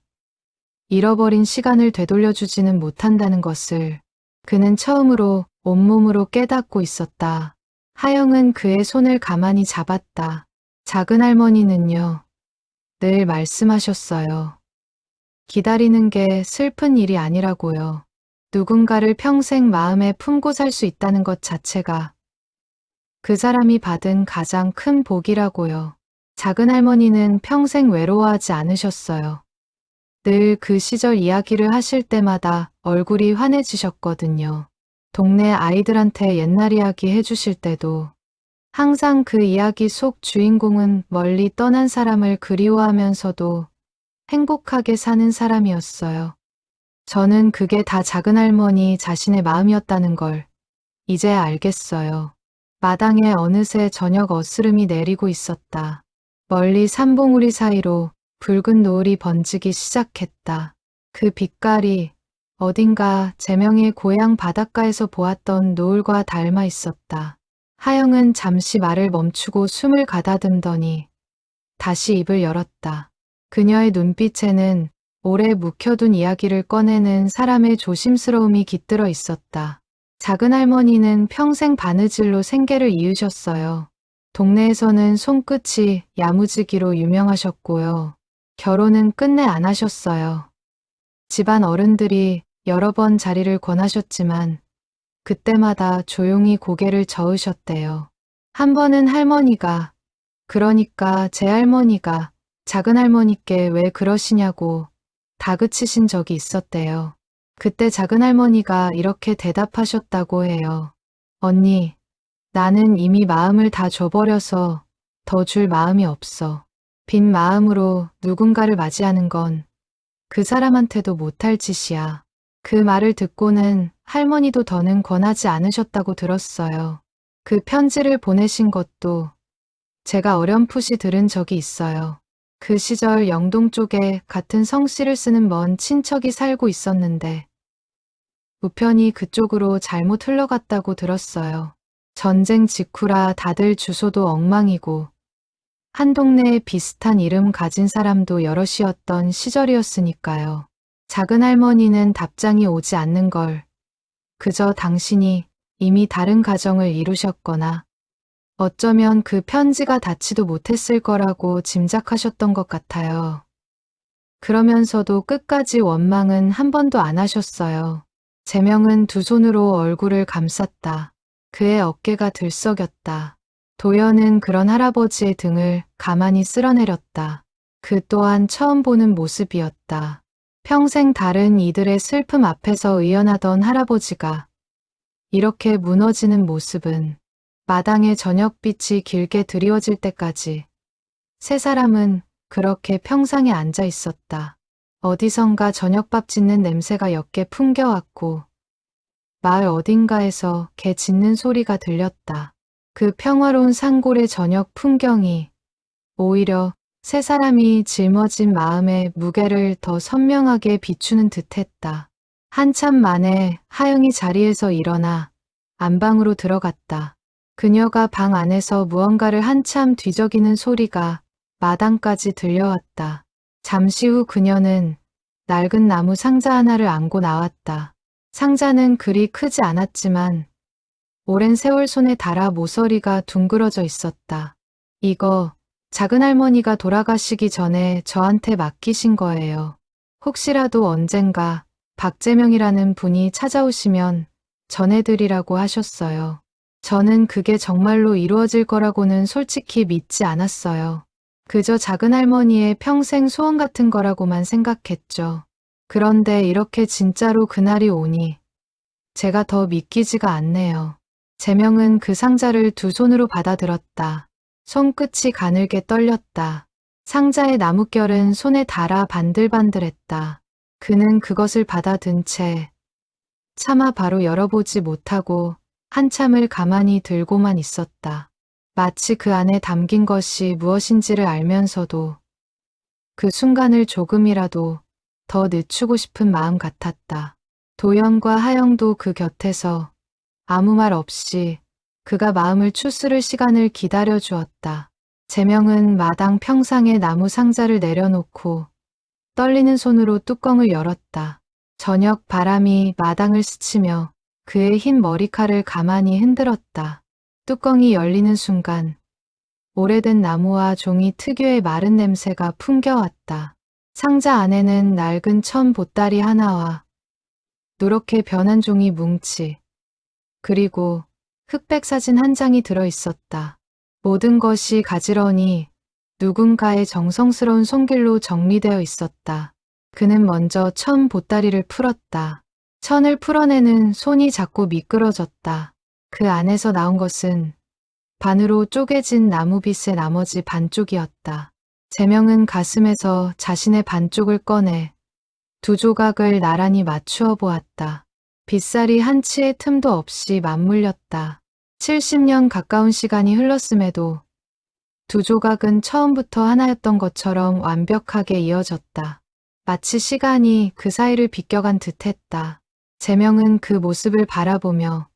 잃어버린 시간을 되돌려주지는 못한다는 것을 그는 처음으로 온몸으로 깨닫고 있었다. 하영은 그의 손을 가만히 잡았다. 작은 할머니는요, 늘 말씀하셨어요. 기다리는 게 슬픈 일이 아니라고요. 누군가를 평생 마음에 품고 살 수 있다는 것 자체가 그 사람이 받은 가장 큰 복이라고요. 작은 할머니는 평생 외로워하지 않으셨어요. 늘 그 시절 이야기를 하실 때마다 얼굴이 환해지셨거든요. 동네 아이들한테 옛날 이야기 해주실 때도 항상 그 이야기 속 주인공은 멀리 떠난 사람을 그리워하면서도 행복하게 사는 사람이었어요. 저는 그게 다 작은 할머니 자신의 마음이었다는 걸 이제야 알겠어요. 마당에 어느새 저녁 어스름이 내리고 있었다. 멀리 산봉우리 사이로 붉은 노을이 번지기 시작했다. 그 빛깔이 어딘가 재명의 고향 바닷가에서 보았던 노을과 닮아 있었다. 하영은 잠시 말을 멈추고 숨을 가다듬더니 다시 입을 열었다. 그녀의 눈빛에는 오래 묵혀둔 이야기를 꺼내는 사람의 조심스러움이 깃들어 있었다. 작은 할머니는 평생 바느질로 생계를 이으셨어요. 동네에서는 손끝이 야무지기로 유명하셨고요. 결혼은 끝내 안 하셨어요. 집안 어른들이 여러 번 자리를 권하셨지만 그때마다 조용히 고개를 저으셨대요. 한 번은 할머니가, 그러니까 제 할머니가 작은 할머니께 왜 그러시냐고 다그치신 적이 있었대요. 그때 작은 할머니가 이렇게 대답하셨다고 해요. 언니, 나는 이미 마음을 다 줘버려서 더 줄 마음이 없어. 빈 마음으로 누군가를 맞이하는 건 그 사람한테도 못할 짓이야. 그 말을 듣고는 할머니도 더는 권하지 않으셨다고 들었어요. 그 편지를 보내신 것도 제가 어렴풋이 들은 적이 있어요. 그 시절 영동 쪽에 같은 성씨를 쓰는 먼 친척이 살고 있었는데 우편이 그쪽으로 잘못 흘러갔다고 들었어요. 전쟁 직후라 다들 주소도 엉망이고 한 동네에 비슷한 이름 가진 사람도 여럿이었던 시절이었으니까요. 작은 할머니는 답장이 오지 않는 걸 그저 당신이 이미 다른 가정을 이루셨거나 어쩌면 그 편지가 닿지도 못했을 거라고 짐작하셨던 것 같아요. 그러면서도 끝까지 원망은 한 번도 안 하셨어요. 재명은 두 손으로 얼굴을 감쌌다. 그의 어깨가 들썩였다. 도연은 그런 할아버지의 등을 가만히 쓸어내렸다. 그 또한 처음 보는 모습이었다. 평생 다른 이들의 슬픔 앞에서 의연하던 할아버지가 이렇게 무너지는 모습은 마당에 저녁빛이 길게 드리워질 때까지 세 사람은 그렇게 평상에 앉아 있었다. 어디선가 저녁밥 짓는 냄새가 옅게 풍겨왔고 마을 어딘가에서 개 짖는 소리가 들렸다. 그 평화로운 산골의 저녁 풍경이 오히려 세 사람이 짊어진 마음의 무게를 더 선명하게 비추는 듯했다. 한참 만에 하영이 자리에서 일어나 안방으로 들어갔다. 그녀가 방 안에서 무언가를 한참 뒤적이는 소리가 마당까지 들려왔다. 잠시 후 그녀는 낡은 나무 상자 하나를 안고 나왔다. 상자는 그리 크지 않았지만 오랜 세월 손에 닿아 모서리가 둥그러져 있었다. 이거 작은 할머니가 돌아가시기 전에 저한테 맡기신 거예요. 혹시라도 언젠가 박재명이라는 분이 찾아오시면 전해드리라고 하셨어요. 저는 그게 정말로 이루어질 거라고는 솔직히 믿지 않았어요. 그저 작은 할머니의 평생 소원 같은 거라고만 생각했죠. 그런데 이렇게 진짜로 그날이 오니 제가 더 믿기지가 않네요. 재명은 그 상자를 두 손으로 받아들었다. 손끝이 가늘게 떨렸다. 상자의 나뭇결은 손에 닿아 반들반들했다. 그는 그것을 받아든 채 차마 바로 열어보지 못하고 한참을 가만히 들고만 있었다. 마치 그 안에 담긴 것이 무엇인지를 알면서도 그 순간을 조금이라도 더 늦추고 싶은 마음 같았다. 도연과 하영도 그 곁에서 아무 말 없이 그가 마음을 추스를 시간을 기다려 주었다. 재명은 마당 평상에 나무 상자를 내려놓고 떨리는 손으로 뚜껑을 열었다. 저녁 바람이 마당을 스치며 그의 흰 머리칼을 가만히 흔들었다. 뚜껑이 열리는 순간 오래된 나무와 종이 특유의 마른 냄새가 풍겨왔다. 상자 안에는 낡은 천 보따리 하나와 누렇게 변한 종이 뭉치 그리고 흑백 사진 한 장이 들어 있었다. 모든 것이 가지런히 누군가의 정성스러운 손길로 정리되어 있었다. 그는 먼저 천 보따리를 풀었다. 천을 풀어내는 손이 자꾸 미끄러졌다. 그 안에서 나온 것은 반으로 쪼개진 나무빗의 나머지 반쪽이었다. 재명은 가슴에서 자신의 반쪽을 꺼내 두 조각을 나란히 맞추어 보았다. 빗살이 한 치의 틈도 없이 맞물렸다. 70년 가까운 시간이 흘렀음에도 두 조각은 처음부터 하나였던 것처럼 완벽하게 이어졌다. 마치 시간이 그 사이를 비껴간 듯했다. 재명은 그 모습을 바라보며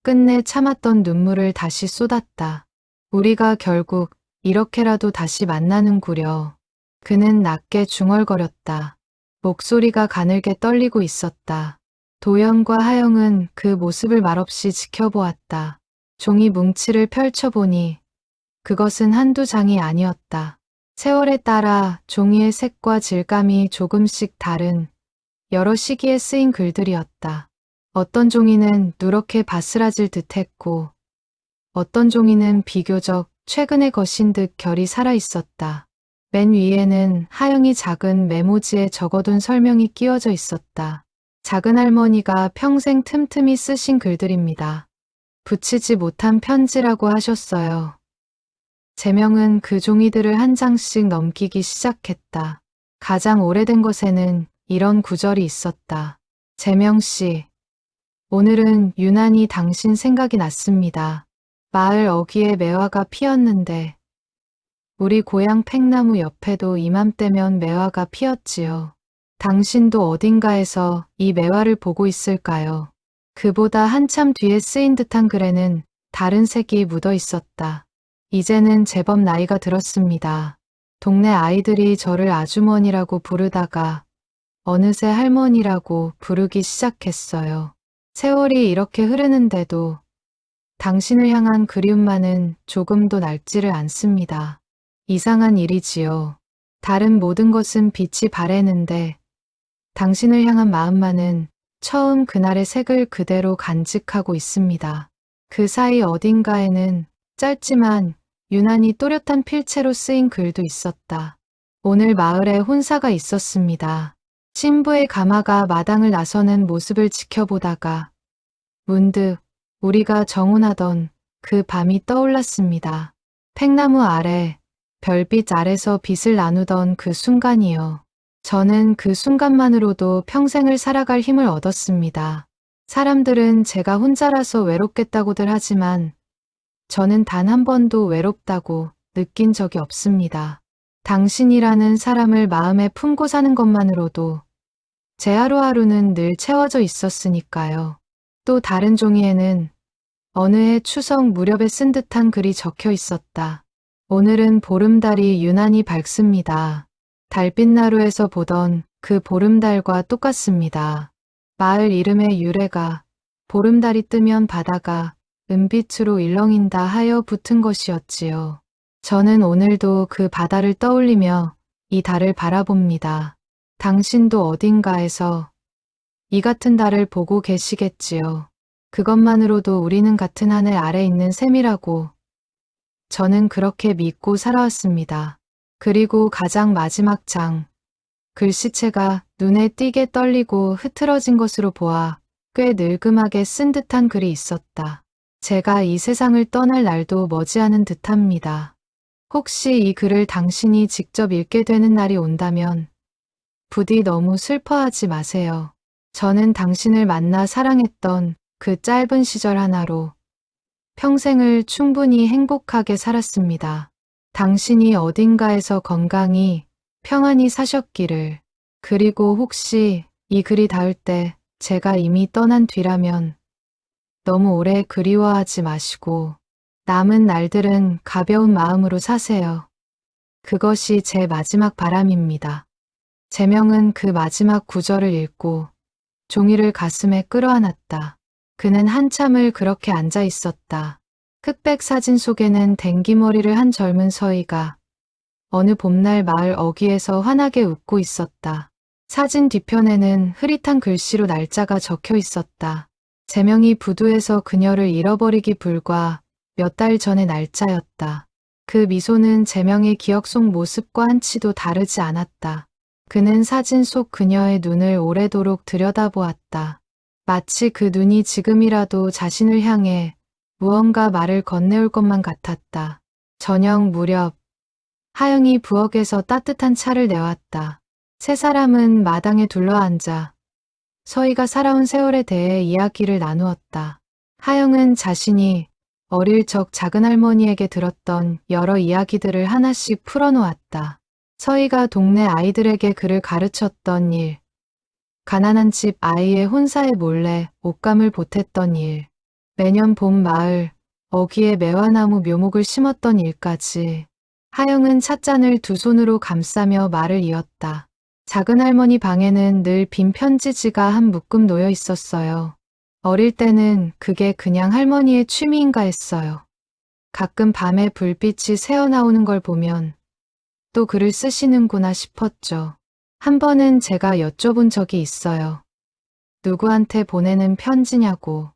끝내 참았던 눈물을 다시 쏟았다. 우리가 결국 이렇게라도 다시 만나는구려. 그는 낮게 중얼거렸다. 목소리가 가늘게 떨리고 있었다. 도연과 하영은 그 모습을 말없이 지켜보았다. 종이 뭉치를 펼쳐보니 그것은 한두 장이 아니었다. 세월에 따라 종이의 색과 질감이 조금씩 다른 여러 시기에 쓰인 글들이었다. 어떤 종이는 누렇게 바스라질 듯했고 어떤 종이는 비교적 최근에 거신 듯 결이 살아있었다. 맨 위에는 하영이 작은 메모지에 적어둔 설명이 끼워져 있었다. 작은 할머니가 평생 틈틈이 쓰신 글들입니다. 붙이지 못한 편지라고 하셨어요. 재명은 그 종이들을 한 장씩 넘기기 시작했다. 가장 오래된 것에는 이런 구절이 있었다. 재명 씨, 오늘은 유난히 당신 생각이 났습니다. 마을 어귀에 매화가 피었는데 우리 고향 팽나무 옆에도 이맘때면 매화가 피었지요. 당신도 어딘가에서 이 매화를 보고 있을까요? 그보다 한참 뒤에 쓰인 듯한 글에는 다른 색이 묻어 있었다. 이제는 제법 나이가 들었습니다. 동네 아이들이 저를 아주머니라고 부르다가 어느새 할머니라고 부르기 시작했어요. 세월이 이렇게 흐르는데도 당신을 향한 그리움만은 조금도 낡지를 않습니다. 이상한 일이지요. 다른 모든 것은 빛이 바래는데 당신을 향한 마음만은 처음 그날의 색을 그대로 간직하고 있습니다. 그 사이 어딘가에는 짧지만 유난히 또렷한 필체로 쓰인 글도 있었다. 오늘 마을에 혼사가 있었습니다. 신부의 가마가 마당을 나서는 모습을 지켜보다가 문득 우리가 정혼하던 그 밤이 떠올랐습니다. 팽나무 아래, 별빛 아래서 빛을 나누던 그 순간이요. 저는 그 순간만으로도 평생을 살아갈 힘을 얻었습니다. 사람들은 제가 혼자라서 외롭겠다고들 하지만 저는 단 한 번도 외롭다고 느낀 적이 없습니다. 당신이라는 사람을 마음에 품고 사는 것만으로도 제 하루하루는 늘 채워져 있었으니까요. 또 다른 종이에는 어느 해 추석 무렵에 쓴 듯한 글이 적혀 있었다. 오늘은 보름달이 유난히 밝습니다. 달빛나루에서 보던 그 보름달과 똑같습니다. 마을 이름의 유래가 보름달이 뜨면 바다가 은빛으로 일렁인다 하여 붙은 것이었지요. 저는 오늘도 그 바다를 떠올리며 이 달을 바라봅니다. 당신도 어딘가에서 이 같은 달을 보고 계시겠지요. 그것만으로도 우리는 같은 하늘 아래 있는 셈이라고 저는 그렇게 믿고 살아왔습니다. 그리고 가장 마지막 장, 글씨체가 눈에 띄게 떨리고 흐트러진 것으로 보아 꽤 늙음하게 쓴 듯한 글이 있었다. 제가 이 세상을 떠날 날도 머지않은 듯합니다. 혹시 이 글을 당신이 직접 읽게 되는 날이 온다면 부디 너무 슬퍼하지 마세요. 저는 당신을 만나 사랑했던 그 짧은 시절 하나로 평생을 충분히 행복하게 살았습니다. 당신이 어딘가에서 건강히 평안히 사셨기를. 그리고 혹시 이 글이 닿을 때 제가 이미 떠난 뒤라면 너무 오래 그리워하지 마시고 남은 날들은 가벼운 마음으로 사세요. 그것이 제 마지막 바람입니다. 제명은 그 마지막 구절을 읽고 종이를 가슴에 끌어안았다. 그는 한참을 그렇게 앉아 있었다. 흑백 사진 속에는 댕기머리를 한 젊은 서이가 어느 봄날 마을 어귀에서 환하게 웃고 있었다. 사진 뒤편에는 흐릿한 글씨로 날짜가 적혀 있었다. 제명이 부두에서 그녀를 잃어버리기 불과 몇 달 전의 날짜였다. 그 미소는 제명의 기억 속 모습과 한치도 다르지 않았다. 그는 사진 속 그녀의 눈을 오래도록 들여다보았다. 마치 그 눈이 지금이라도 자신을 향해 무언가 말을 건네올 것만 같았다. 저녁 무렵 하영이 부엌에서 따뜻한 차를 내왔다. 세 사람은 마당에 둘러앉아 서희가 살아온 세월에 대해 이야기를 나누었다. 하영은 자신이 어릴 적 작은할머니에게 들었던 여러 이야기들을 하나씩 풀어놓았다. 서희가 동네 아이들에게 그를 가르쳤던 일, 가난한 집 아이의 혼사에 몰래 옷감을 보탰던 일, 매년 봄 마을 어귀에 매화나무 묘목을 심었던 일까지. 하영은 찻잔을 두 손으로 감싸며 말을 이었다. 작은할머니 방에는 늘 빈 편지지가 한 묶음 놓여 있었어요. 어릴 때는 그게 그냥 할머니의 취미인가 했어요. 가끔 밤에 불빛이 새어나오는 걸 보면 또 글을 쓰시는구나 싶었죠. 한 번은 제가 여쭤본 적이 있어요. 누구한테 보내는 편지냐고.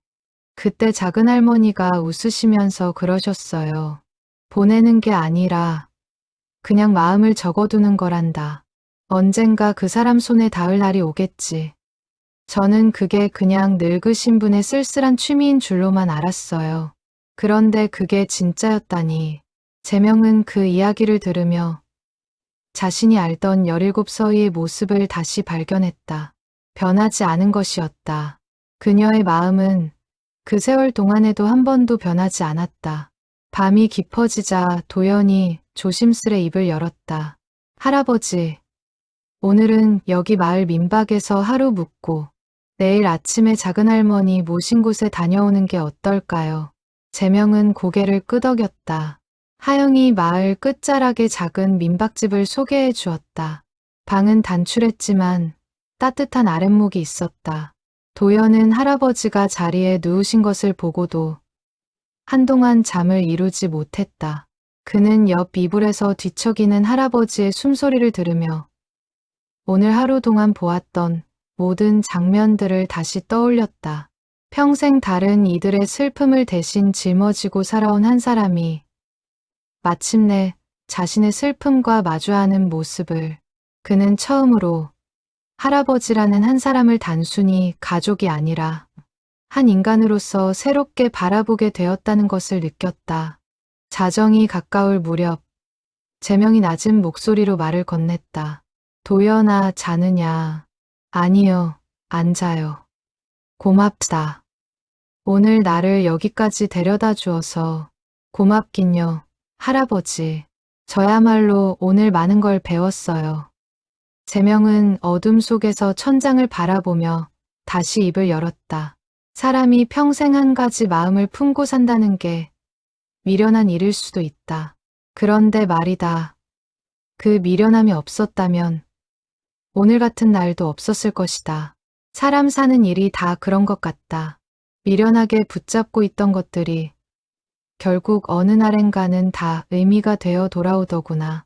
그때 작은할머니가 웃으시면서 그러셨어요. 보내는 게 아니라 그냥 마음을 적어두는 거란다. 언젠가 그 사람 손에 닿을 날이 오겠지. 저는 그게 그냥 늙으신 분의 쓸쓸한 취미인 줄로만 알았어요. 그런데 그게 진짜였다니. 제명은 그 이야기를 들으며 자신이 알던 17 서희의 모습을 다시 발견했다. 변하지 않은 것이었다. 그녀의 마음은 그 세월 동안에도 한 번도 변하지 않았다. 밤이 깊어지자 도연이 조심스레 입을 열었다. 할아버지, 오늘은 여기 마을 민박에서 하루 묵고 내일 아침에 작은할머니 모신 곳에 다녀오는 게 어떨까요? 제명은 고개를 끄덕였다. 하영이 마을 끝자락의 작은 민박집을 소개해 주었다. 방은 단출했지만 따뜻한 아랫목이 있었다. 도연은 할아버지가 자리에 누우신 것을 보고도 한동안 잠을 이루지 못했다. 그는 옆 이불에서 뒤척이는 할아버지의 숨소리를 들으며 오늘 하루 동안 보았던 모든 장면들을 다시 떠올렸다. 평생 다른 이들의 슬픔을 대신 짊어지고 살아온 한 사람이 마침내 자신의 슬픔과 마주하는 모습을 그는 처음으로 할아버지라는 한 사람을 단순히 가족이 아니라 한 인간으로서 새롭게 바라보게 되었다는 것을 느꼈다. 자정이 가까울 무렵 재명이 낮은 목소리로 말을 건넸다. 도연아, 자느냐? 아니요, 안 자요. 고맙다. 오늘 나를 여기까지 데려다 주어서 고맙긴요. 할아버지, 저야말로 오늘 많은 걸 배웠어요. 재명은 어둠 속에서 천장을 바라보며 다시 입을 열었다. 사람이 평생 한 가지 마음을 품고 산다는 게 미련한 일일 수도 있다. 그런데 말이다. 그 미련함이 없었다면 오늘 같은 날도 없었을 것이다. 사람 사는 일이 다 그런 것 같다. 미련하게 붙잡고 있던 것들이 결국 어느 날엔가는 다 의미가 되어 돌아오더구나.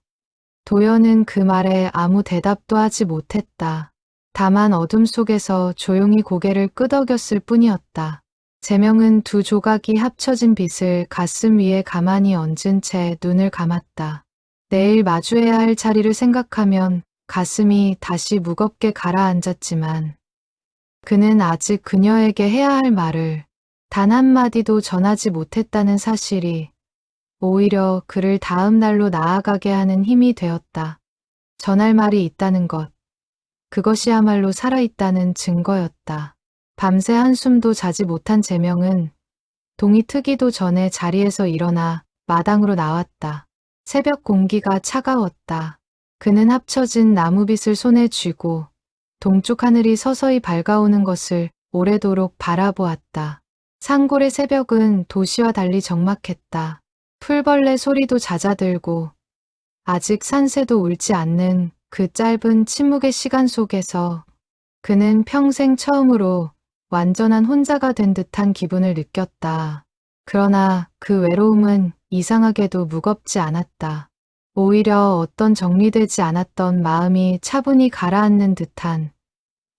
도연은 그 말에 아무 대답도 하지 못했다. 다만 어둠 속에서 조용히 고개를 끄덕였을 뿐이었다. 재명은 두 조각이 합쳐진 빛을 가슴 위에 가만히 얹은 채 눈을 감았다. 내일 마주해야 할 자리를 생각하면 가슴이 다시 무겁게 가라앉았지만 그는 아직 그녀에게 해야 할 말을 단 한마디도 전하지 못했다는 사실이 오히려 그를 다음 날로 나아가게 하는 힘이 되었다. 전할 말이 있다는 것, 그것이야말로 살아있다는 증거였다. 밤새 한숨도 자지 못한 재명은 동이 트기도 전에 자리에서 일어나 마당으로 나왔다. 새벽 공기가 차가웠다. 그는 합쳐진 나무빛을 손에 쥐고 동쪽 하늘이 서서히 밝아오는 것을 오래도록 바라보았다. 산골의 새벽은 도시와 달리 적막했다. 풀벌레 소리도 잦아들고 아직 산새도 울지 않는 그 짧은 침묵의 시간 속에서 그는 평생 처음으로 완전한 혼자가 된 듯한 기분을 느꼈다. 그러나 그 외로움은 이상하게도 무겁지 않았다. 오히려 어떤 정리되지 않았던 마음이 차분히 가라앉는 듯한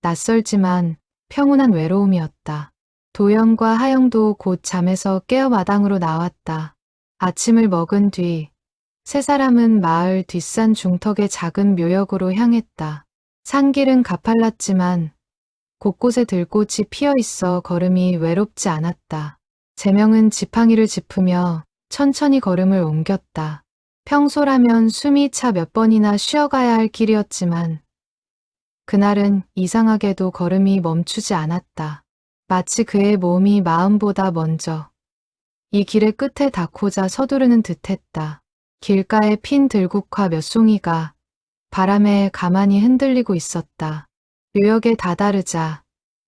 낯설지만 평온한 외로움이었다. 도연과 하영도 곧 잠에서 깨어 마당으로 나왔다. 아침을 먹은 뒤 세 사람은 마을 뒷산 중턱의 작은 묘역으로 향했다. 산길은 가팔랐지만 곳곳에 들꽃이 피어 있어 걸음이 외롭지 않았다. 재명은 지팡이를 짚으며 천천히 걸음을 옮겼다. 평소라면 숨이 차 몇 번이나 쉬어가야 할 길이었지만 그날은 이상하게도 걸음이 멈추지 않았다. 마치 그의 몸이 마음보다 먼저 이 길의 끝에 닿고자 서두르는 듯했다. 길가에 핀 들국화 몇 송이가 바람에 가만히 흔들리고 있었다. 묘역에 다다르자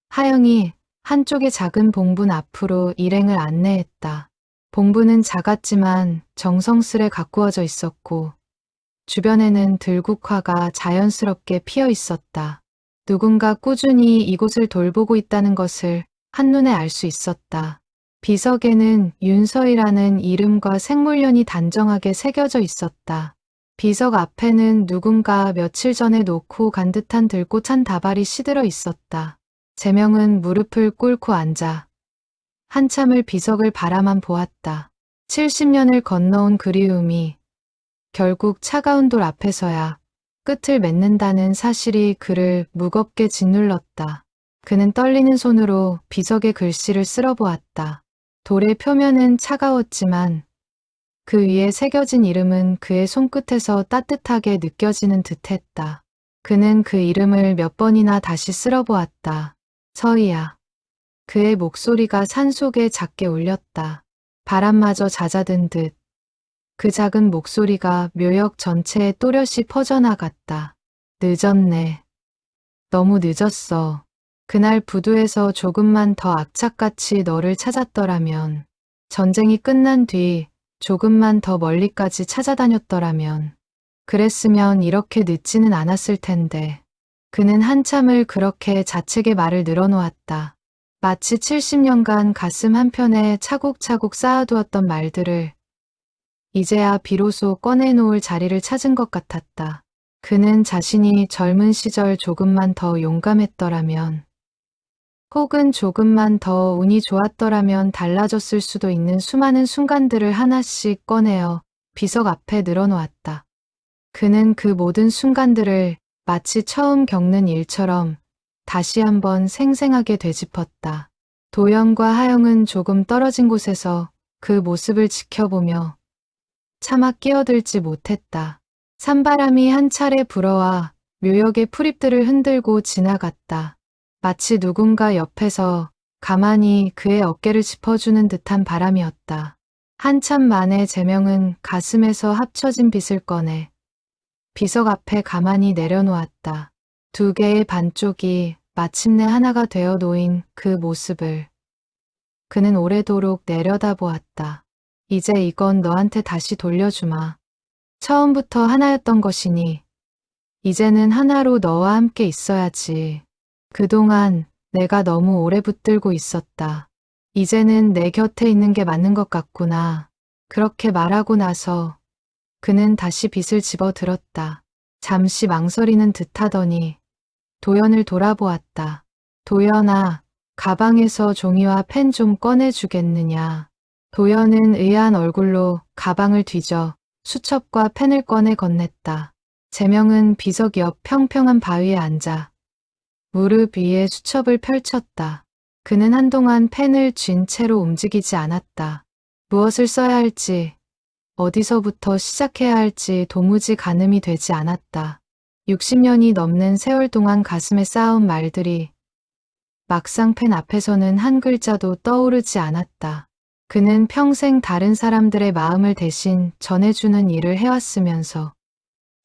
하영이 한쪽의 작은 봉분 앞으로 일행을 안내했다. 봉분은 작았지만 정성스레 가꾸어져 있었고 주변에는 들국화가 자연스럽게 피어 있었다. 누군가 꾸준히 이곳을 돌보고 있다는 것을 한눈에 알 수 있었다. 비석에는 윤서희라는 이름과 생물년이 단정하게 새겨져 있었다. 비석 앞에는 누군가 며칠 전에 놓고 간 듯한 들꽃 한 다발이 시들어 있었다. 재명은 무릎을 꿇고 앉아 한참을 비석을 바라만 보았다. 70년을 건너온 그리움이 결국 차가운 돌 앞에서야 끝을 맺는다는 사실이 그를 무겁게 짓눌렀다. 그는 떨리는 손으로 비석의 글씨를 쓸어보았다. 돌의 표면은 차가웠지만 그 위에 새겨진 이름은 그의 손끝에서 따뜻하게 느껴지는 듯했다. 그는 그 이름을 몇 번이나 다시 쓸어보았다. 서희야. 그의 목소리가 산속에 작게 울렸다. 바람마저 잦아든 듯 그 작은 목소리가 묘역 전체에 또렷이 퍼져나갔다. 늦었네. 너무 늦었어. 그날 부두에서 조금만 더 악착같이 너를 찾았더라면, 전쟁이 끝난 뒤 조금만 더 멀리까지 찾아다녔더라면, 그랬으면 이렇게 늦지는 않았을 텐데. 그는 한참을 그렇게 자책의 말을 늘어놓았다. 마치 70년간 가슴 한편에 차곡차곡 쌓아두었던 말들을 이제야 비로소 꺼내놓을 자리를 찾은 것 같았다. 그는 자신이 젊은 시절 조금만 더 용감했더라면, 혹은 조금만 더 운이 좋았더라면 달라졌을 수도 있는 수많은 순간들을 하나씩 꺼내어 비석 앞에 늘어놓았다. 그는 그 모든 순간들을 마치 처음 겪는 일처럼 다시 한번 생생하게 되짚었다. 도연과 하영은 조금 떨어진 곳에서 그 모습을 지켜보며 차마 끼어들지 못했다. 산바람이 한 차례 불어와 묘역의 풀잎들을 흔들고 지나갔다. 마치 누군가 옆에서 가만히 그의 어깨를 짚어주는 듯한 바람이었다. 한참 만에 재명은 가슴에서 합쳐진 빗을 꺼내 비석 앞에 가만히 내려놓았다. 두 개의 반쪽이 마침내 하나가 되어 놓인 그 모습을 그는 오래도록 내려다보았다. 이제 이건 너한테 다시 돌려주마. 처음부터 하나였던 것이니 이제는 하나로 너와 함께 있어야지. 그동안 내가 너무 오래 붙들고 있었다. 이제는 내 곁에 있는 게 맞는 것 같구나. 그렇게 말하고 나서 그는 다시 빗을 집어들었다. 잠시 망설이는 듯하더니 도연을 돌아보았다. 도연아, 가방에서 종이와 펜 좀 꺼내주겠느냐. 도연은 의아한 얼굴로 가방을 뒤져 수첩과 펜을 꺼내 건넸다. 재명은 비석 옆 평평한 바위에 앉아 무릎 위에 수첩을 펼쳤다. 그는 한동안 펜을 쥔 채로 움직이지 않았다. 무엇을 써야 할지, 어디서부터 시작해야 할지 도무지 가늠이 되지 않았다. 60년이 넘는 세월 동안 가슴에 쌓아온 말들이 막상 펜 앞에서는 한 글자도 떠오르지 않았다. 그는 평생 다른 사람들의 마음을 대신 전해주는 일을 해왔으면서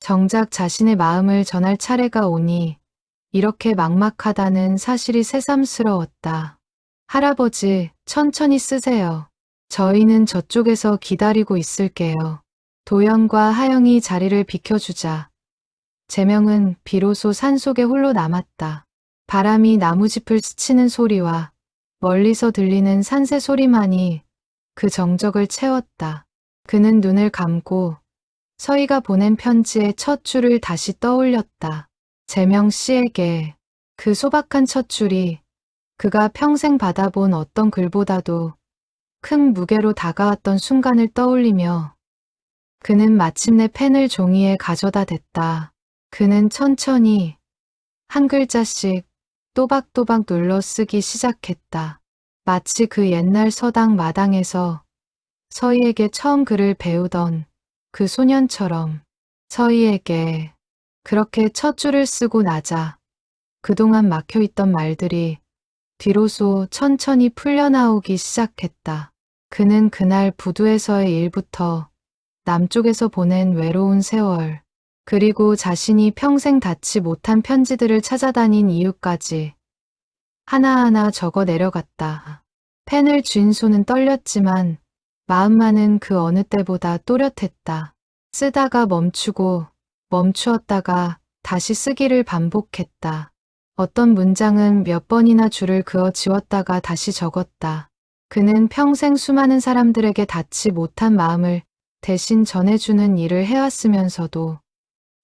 정작 자신의 마음을 전할 차례가 오니 이렇게 막막하다는 사실이 새삼스러웠다. 할아버지, 천천히 쓰세요. 저희는 저쪽에서 기다리고 있을게요. 도연과 하영이 자리를 비켜주자 재명은 비로소 산속에 홀로 남았다. 바람이 나무짚을 스치는 소리와 멀리서 들리는 산새 소리만이 그 정적을 채웠다. 그는 눈을 감고 서희가 보낸 편지의 첫 줄을 다시 떠올렸다. 재명 씨에게 그 소박한 첫 줄이 그가 평생 받아본 어떤 글보다도 큰 무게로 다가왔던 순간을 떠올리며 그는 마침내 펜을 종이에 가져다 댔다. 그는 천천히 한 글자씩 또박또박 눌러 쓰기 시작했다. 마치 그 옛날 서당 마당에서 서희에게 처음 글을 배우던 그 소년처럼 서희에게 그렇게 첫 줄을 쓰고 나자 그동안 막혀있던 말들이 뒤로소 천천히 풀려나오기 시작했다. 그는 그날 부두에서의 일부터 남쪽에서 보낸 외로운 세월, 그리고 자신이 평생 닿지 못한 편지들을 찾아다닌 이유까지 하나하나 적어 내려갔다. 펜을 쥔 손은 떨렸지만 마음만은 그 어느 때보다 또렷했다. 쓰다가 멈추고 멈추었다가 다시 쓰기를 반복했다. 어떤 문장은 몇 번이나 줄을 그어 지웠다가 다시 적었다. 그는 평생 수많은 사람들에게 닿지 못한 마음을 대신 전해주는 일을 해왔으면서도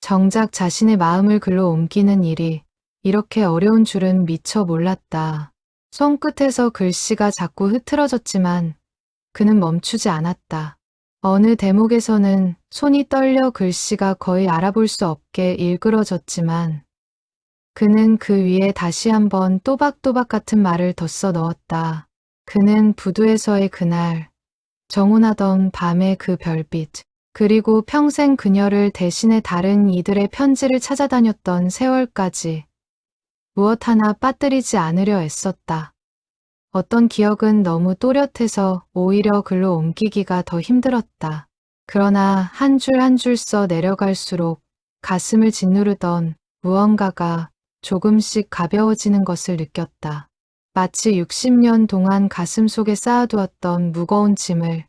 정작 자신의 마음을 글로 옮기는 일이 이렇게 어려운 줄은 미처 몰랐다. 손끝에서 글씨가 자꾸 흐트러졌지만 그는 멈추지 않았다. 어느 대목에서는 손이 떨려 글씨가 거의 알아볼 수 없게 일그러졌지만 그는 그 위에 다시 한번 또박또박 같은 말을 덧써 넣었다. 그는 부두에서의 그날, 정온하던 밤의 그 별빛, 그리고 평생 그녀를 대신해 다른 이들의 편지를 찾아다녔던 세월까지 무엇 하나 빠뜨리지 않으려 애썼다. 어떤 기억은 너무 또렷해서 오히려 글로 옮기기가 더 힘들었다. 그러나 한 줄 한 줄 써 내려갈수록 가슴을 짓누르던 무언가가 조금씩 가벼워지는 것을 느꼈다. 마치 60년 동안 가슴 속에 쌓아두었던 무거운 짐을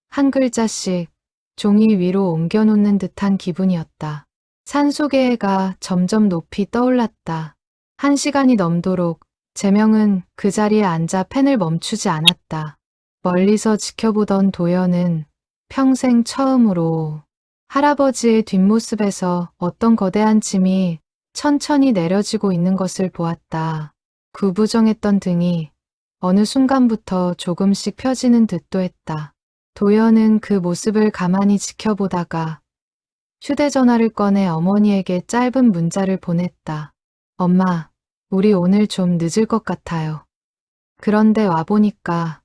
한 글자씩 종이 위로 옮겨놓는 듯한 기분이었다. 산속의 해가 점점 높이 떠올랐다. 1시간이 넘도록 재명은 그 자리에 앉아 펜을 멈추지 않았다. 멀리서 지켜보던 도연은 평생 처음으로 할아버지의 뒷모습에서 어떤 거대한 짐이 천천히 내려지고 있는 것을 보았다. 구부정했던 등이 어느 순간부터 조금씩 펴지는 듯도 했다. 도연은 그 모습을 가만히 지켜보다가 휴대전화를 꺼내 어머니에게 짧은 문자를 보냈다. 엄마, 우리 오늘 좀 늦을 것 같아요. 그런데 와보니까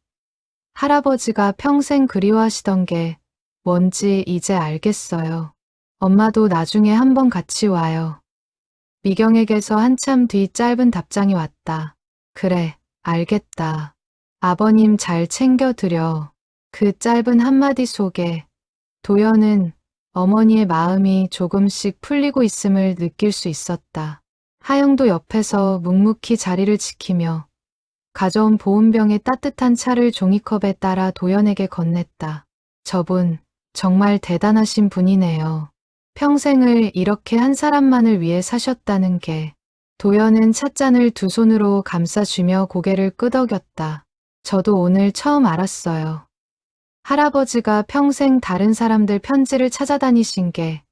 할아버지가 평생 그리워하시던 게 뭔지 이제 알겠어요. 엄마도 나중에 한번 같이 와요. 미경에게서 한참 뒤 짧은 답장이 왔다. 그래, 알겠다. 아버님 잘 챙겨드려. 그 짧은 한마디 속에 도연은 어머니의 마음이 조금씩 풀리고 있음을 느낄 수 있었다. 하영도 옆에서 묵묵히 자리를 지키며 가져온 보온병에 따뜻한 차를 종이컵에 따라 도연에게 건넸다. 저분 정말 대단하신 분이네요. 평생을 이렇게 한 사람만을 위해 사셨다는 게. 도연은 찻잔을 두 손으로 감싸주며 고개를 끄덕였다. 저도 오늘 처음 알았어요. 할아버지가 평생 다른 사람들 편지를 찾아다니신 게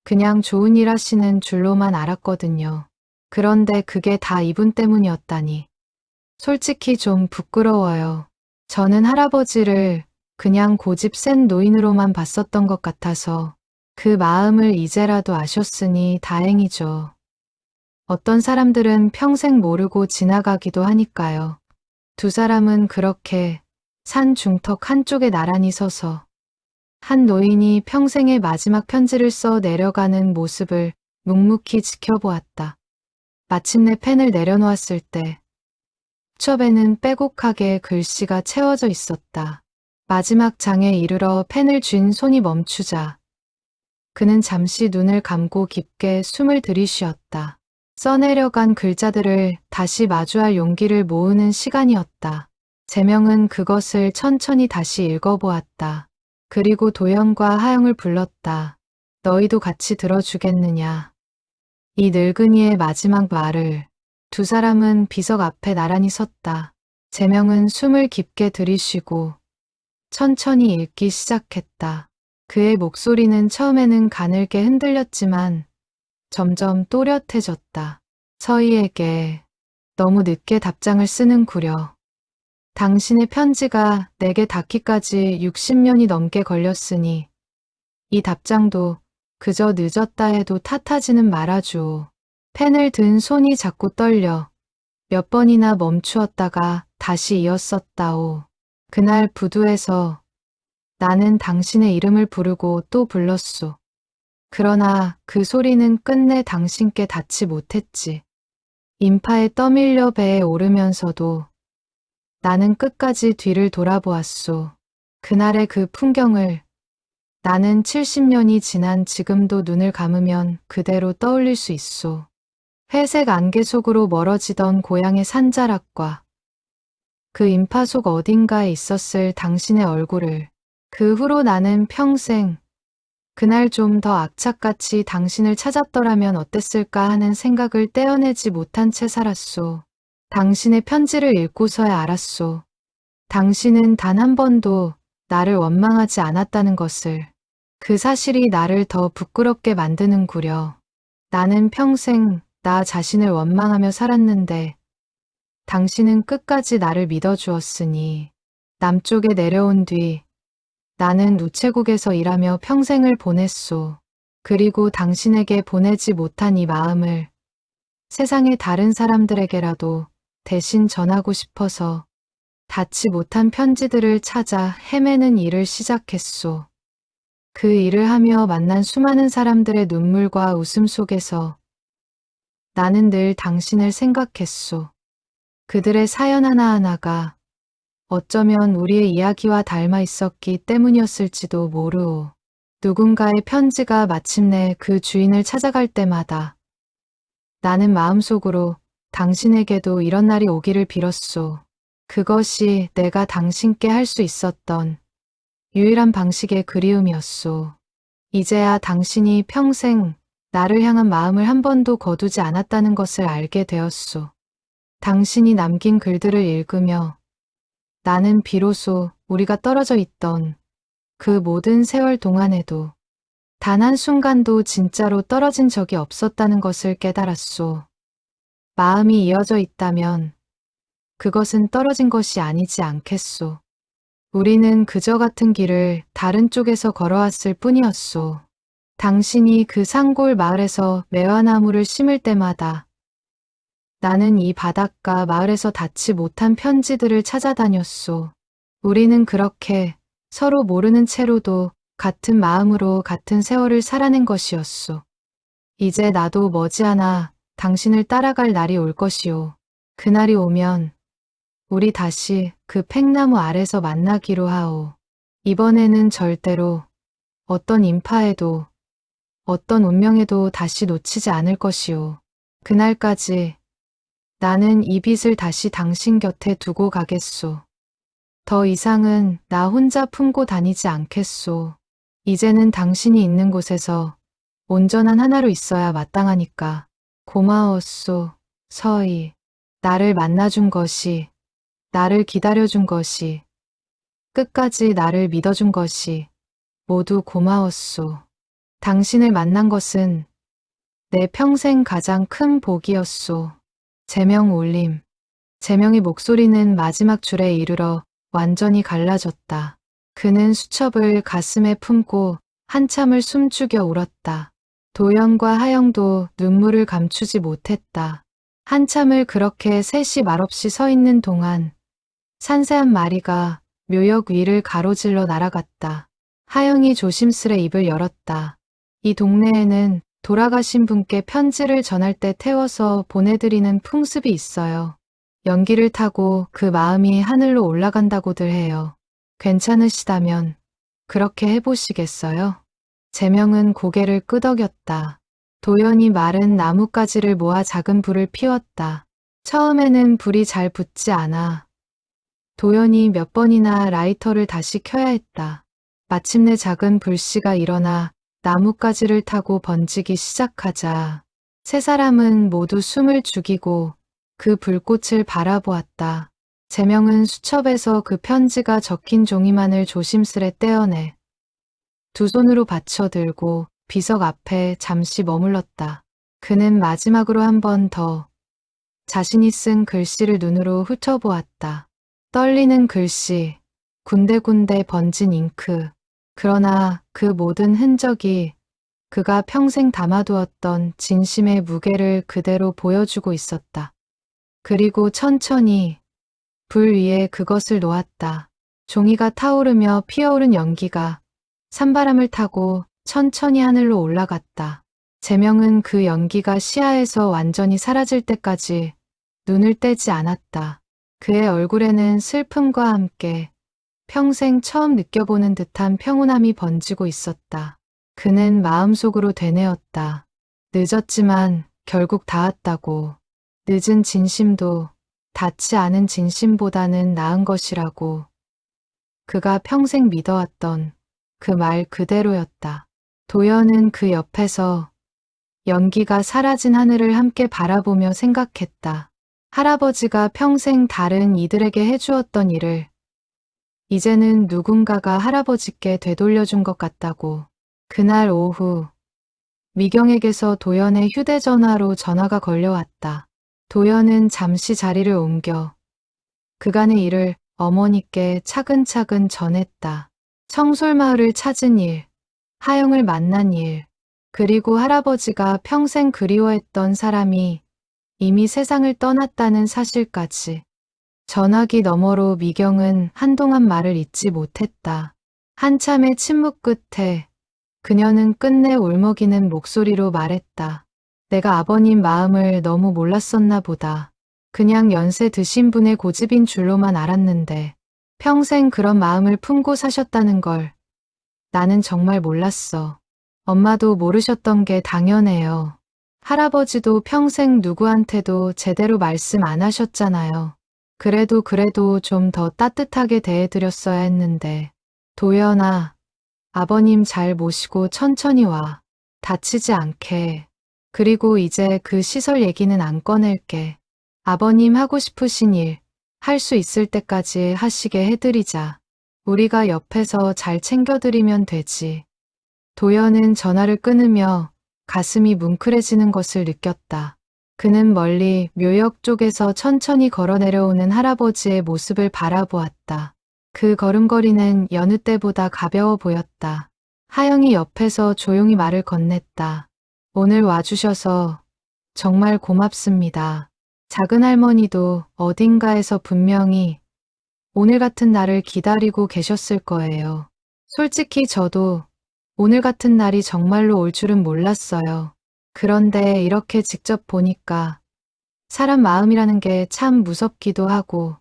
그냥 좋은 일 하시는 줄로만 알았거든요. 그런데 그게 다 이분 때문이었다니. 솔직히 좀 부끄러워요. 저는 할아버지를 그냥 고집 센 노인으로만 봤었던 것 같아서 그 마음을 이제라도 아셨으니 다행이죠. 어떤 사람들은 평생 모르고 지나가기도 하니까요. 두 사람은 그렇게 산 중턱 한쪽에 나란히 서서 한 노인이 평생의 마지막 편지를 써 내려가는 모습을 묵묵히 지켜보았다. 마침내 펜을 내려놓았을 때 수첩에는 빼곡하게 글씨가 채워져 있었다. 마지막 장에 이르러 펜을 쥔 손이 멈추자 그는 잠시 눈을 감고 깊게 숨을 들이쉬었다. 써내려간 글자들을 다시 마주할 용기를 모으는 시간이었다. 재명은 그것을 천천히 다시 읽어보았다. 그리고 도연과 하영을 불렀다. 너희도 같이 들어주겠느냐. 이 늙은이의 마지막 말을. 두 사람은 비석 앞에 나란히 섰다. 재명은 숨을 깊게 들이쉬고 천천히 읽기 시작했다. 그의 목소리는 처음에는 가늘게 흔들렸지만 점점 또렷해졌다. 서희에게 너무 늦게 답장을 쓰는구려. 당신의 편지가 내게 닿기까지 60년이 넘게 걸렸으니 이 답장도 그저 늦었다 해도 탓하지는 말아주오. 펜을 든 손이 자꾸 떨려 몇 번이나 멈추었다가 다시 이었었다오. 그날 부두에서 나는 당신의 이름을 부르고 또 불렀소. 그러나 그 소리는 끝내 당신께 닿지 못했지. 인파에 떠밀려 배에 오르면서도 나는 끝까지 뒤를 돌아보았소. 그날의 그 풍경을 나는 70년이 지난 지금도 눈을 감으면 그대로 떠올릴 수 있소. 회색 안개 속으로 멀어지던 고향의 산자락과 그 인파 속 어딘가에 있었을 당신의 얼굴을. 그 후로 나는 평생 그날 좀 더 악착같이 당신을 찾았더라면 어땠을까 하는 생각을 떼어내지 못한 채 살았소. 당신의 편지를 읽고서야 알았소. 당신은 단 한 번도 나를 원망하지 않았다는 것을. 그 사실이 나를 더 부끄럽게 만드는구려. 나는 평생 나 자신을 원망하며 살았는데 당신은 끝까지 나를 믿어주었으니 남쪽에 내려온 뒤 나는 우체국에서 일하며 평생을 보냈소. 그리고 당신에게 보내지 못한 이 마음을 세상의 다른 사람들에게라도 대신 전하고 싶어서 닿지 못한 편지들을 찾아 헤매는 일을 시작했소. 그 일을 하며 만난 수많은 사람들의 눈물과 웃음 속에서 나는 늘 당신을 생각했소. 그들의 사연 하나하나가 어쩌면 우리의 이야기와 닮아 있었기 때문이었을지도 모르오. 누군가의 편지가 마침내 그 주인을 찾아갈 때마다 나는 마음속으로 당신에게도 이런 날이 오기를 빌었소. 그것이 내가 당신께 할 수 있었던 유일한 방식의 그리움이었소. 이제야 당신이 평생 나를 향한 마음을 한 번도 거두지 않았다는 것을 알게 되었소. 당신이 남긴 글들을 읽으며 나는 비로소 우리가 떨어져 있던 그 모든 세월 동안에도 단 한순간도 진짜로 떨어진 적이 없었다는 것을 깨달았소. 마음이 이어져 있다면 그것은 떨어진 것이 아니지 않겠소. 우리는 그저 같은 길을 다른 쪽에서 걸어왔을 뿐이었소. 당신이 그 산골 마을에서 매화나무를 심을 때마다 나는 이 바닷가 마을에서 닿지 못한 편지들을 찾아다녔소. 우리는 그렇게 서로 모르는 채로도 같은 마음으로 같은 세월을 살아낸 것이었소. 이제 나도 머지않아 당신을 따라갈 날이 올 것이오. 그날이 오면 우리 다시 그 팽나무 아래서 만나기로 하오. 이번에는 절대로 어떤 인파에도 어떤 운명에도 다시 놓치지 않을 것이오. 그날까지 나는 이 빚을 다시 당신 곁에 두고 가겠소. 더 이상은 나 혼자 품고 다니지 않겠소. 이제는 당신이 있는 곳에서 온전한 하나로 있어야 마땅하니까. 고마웠소, 서희. 나를 만나준 것이, 나를 기다려준 것이, 끝까지 나를 믿어준 것이 모두 고마웠소. 당신을 만난 것은 내 평생 가장 큰 복이었소. 제명 울림. 제명의 목소리는 마지막 줄에 이르러 완전히 갈라졌다. 그는 수첩을 가슴에 품고 한참을 숨죽여 울었다. 도연과 하영도 눈물을 감추지 못했다. 한참을 그렇게 셋이 말없이 서 있는 동안 산새 한 마리가 묘역 위를 가로질러 날아갔다. 하영이 조심스레 입을 열었다. 이 동네에는 돌아가신 분께 편지를 전할 때 태워서 보내드리는 풍습이 있어요. 연기를 타고 그 마음이 하늘로 올라간다고들 해요. 괜찮으시다면 그렇게 해보시겠어요? 제명은 고개를 끄덕였다. 도연이 마른 나뭇가지를 모아 작은 불을 피웠다. 처음에는 불이 잘 붙지 않아. 도연이 몇 번이나 라이터를 다시 켜야 했다. 마침내 작은 불씨가 일어나 나뭇가지를 타고 번지기 시작하자 세 사람은 모두 숨을 죽이고 그 불꽃을 바라보았다. 제명은 수첩에서 그 편지가 적힌 종이만을 조심스레 떼어내 두 손으로 받쳐들고 비석 앞에 잠시 머물렀다. 그는 마지막으로 한 번 더 자신이 쓴 글씨를 눈으로 훑어보았다. 떨리는 글씨, 군데군데 번진 잉크. 그러나 그 모든 흔적이 그가 평생 담아두었던 진심의 무게를 그대로 보여주고 있었다. 그리고 천천히 불 위에 그것을 놓았다. 종이가 타오르며 피어오른 연기가 산바람을 타고 천천히 하늘로 올라갔다. 제명은 그 연기가 시야에서 완전히 사라질 때까지 눈을 떼지 않았다. 그의 얼굴에는 슬픔과 함께 평생 처음 느껴보는 듯한 평온함이 번지고 있었다. 그는 마음속으로 되뇌었다. 늦었지만 결국 닿았다고. 늦은 진심도 닿지 않은 진심보다는 나은 것이라고. 그가 평생 믿어왔던 그 말 그대로였다. 도연은 그 옆에서 연기가 사라진 하늘을 함께 바라보며 생각했다. 할아버지가 평생 다른 이들에게 해주었던 일을 이제는 누군가가 할아버지께 되돌려준 것 같다고. 그날 오후 미경에게서 도연의 휴대전화로 전화가 걸려왔다. 도연은 잠시 자리를 옮겨 그간의 일을 어머니께 차근차근 전했다. 청솔마을을 찾은 일, 하영을 만난 일, 그리고 할아버지가 평생 그리워했던 사람이 이미 세상을 떠났다는 사실까지. 전화기 너머로 미경은 한동안 말을 잇지 못했다. 한참의 침묵 끝에 그녀는 끝내 울먹이는 목소리로 말했다. 내가 아버님 마음을 너무 몰랐었나 보다. 그냥 연세 드신 분의 고집인 줄로만 알았는데 평생 그런 마음을 품고 사셨다는 걸 나는 정말 몰랐어. 엄마도 모르셨던 게 당연해요. 할아버지도 평생 누구한테도 제대로 말씀 안 하셨잖아요. 그래도 좀 더 따뜻하게 대해드렸어야 했는데. 도연아, 아버님 잘 모시고 천천히 와. 다치지 않게. 그리고 이제 그 시설 얘기는 안 꺼낼게. 아버님 하고 싶으신 일, 할 수 있을 때까지 하시게 해드리자. 우리가 옆에서 잘 챙겨드리면 되지. 도연은 전화를 끊으며 가슴이 뭉클해지는 것을 느꼈다. 그는 멀리 묘역 쪽에서 천천히 걸어 내려오는 할아버지의 모습을 바라보았다. 그 걸음걸이는 여느 때보다 가벼워 보였다. 하영이 옆에서 조용히 말을 건넸다. 오늘 와주셔서 정말 고맙습니다. 작은 할머니도 어딘가에서 분명히 오늘 같은 날을 기다리고 계셨을 거예요. 솔직히 저도 오늘 같은 날이 정말로 올 줄은 몰랐어요. 그런데 이렇게 직접 보니까 사람 마음이라는 게 참 무섭기도 하고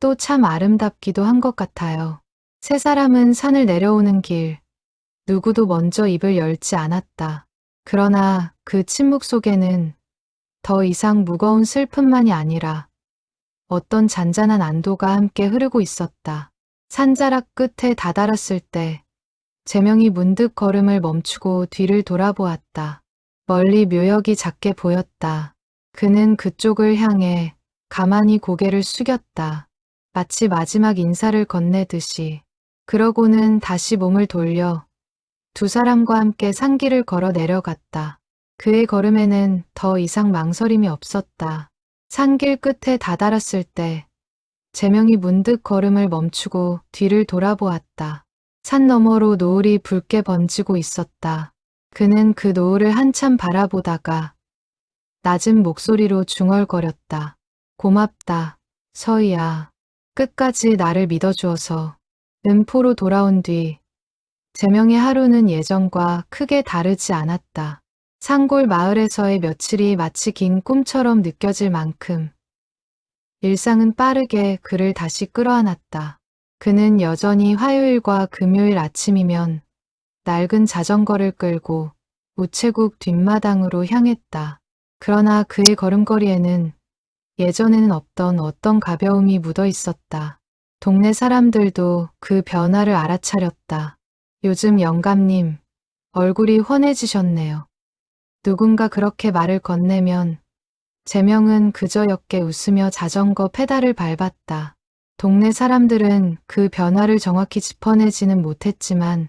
또 참 아름답기도 한 것 같아요. 세 사람은 산을 내려오는 길, 누구도 먼저 입을 열지 않았다. 그러나 그 침묵 속에는 더 이상 무거운 슬픔만이 아니라 어떤 잔잔한 안도가 함께 흐르고 있었다. 산자락 끝에 다다랐을 때 재명이 문득 걸음을 멈추고 뒤를 돌아보았다. 멀리 묘역이 작게 보였다. 그는 그쪽을 향해 가만히 고개를 숙였다. 마치 마지막 인사를 건네듯이. 그러고는 다시 몸을 돌려 두 사람과 함께 산길을 걸어 내려갔다. 그의 걸음에는 더 이상 망설임이 없었다. 산길 끝에 다다랐을 때 재명이 문득 걸음을 멈추고 뒤를 돌아보았다. 산 너머로 노을이 붉게 번지고 있었다. 그는 그 노을을 한참 바라보다가 낮은 목소리로 중얼거렸다. 고맙다, 서희야. 끝까지 나를 믿어주어서. 음포로 돌아온 뒤 재명의 하루는 예전과 크게 다르지 않았다. 산골 마을에서의 며칠이 마치 긴 꿈처럼 느껴질 만큼 일상은 빠르게 그를 다시 끌어안았다. 그는 여전히 화요일과 금요일 아침이면 낡은 자전거를 끌고 우체국 뒷마당으로 향했다. 그러나 그의 걸음걸이에는 예전에는 없던 어떤 가벼움이 묻어 있었다. 동네 사람들도 그 변화를 알아차렸다. 요즘 영감님, 얼굴이 훤해지셨네요. 누군가 그렇게 말을 건네면 재명은 그저 옅게 웃으며 자전거 페달을 밟았다. 동네 사람들은 그 변화를 정확히 짚어내지는 못했지만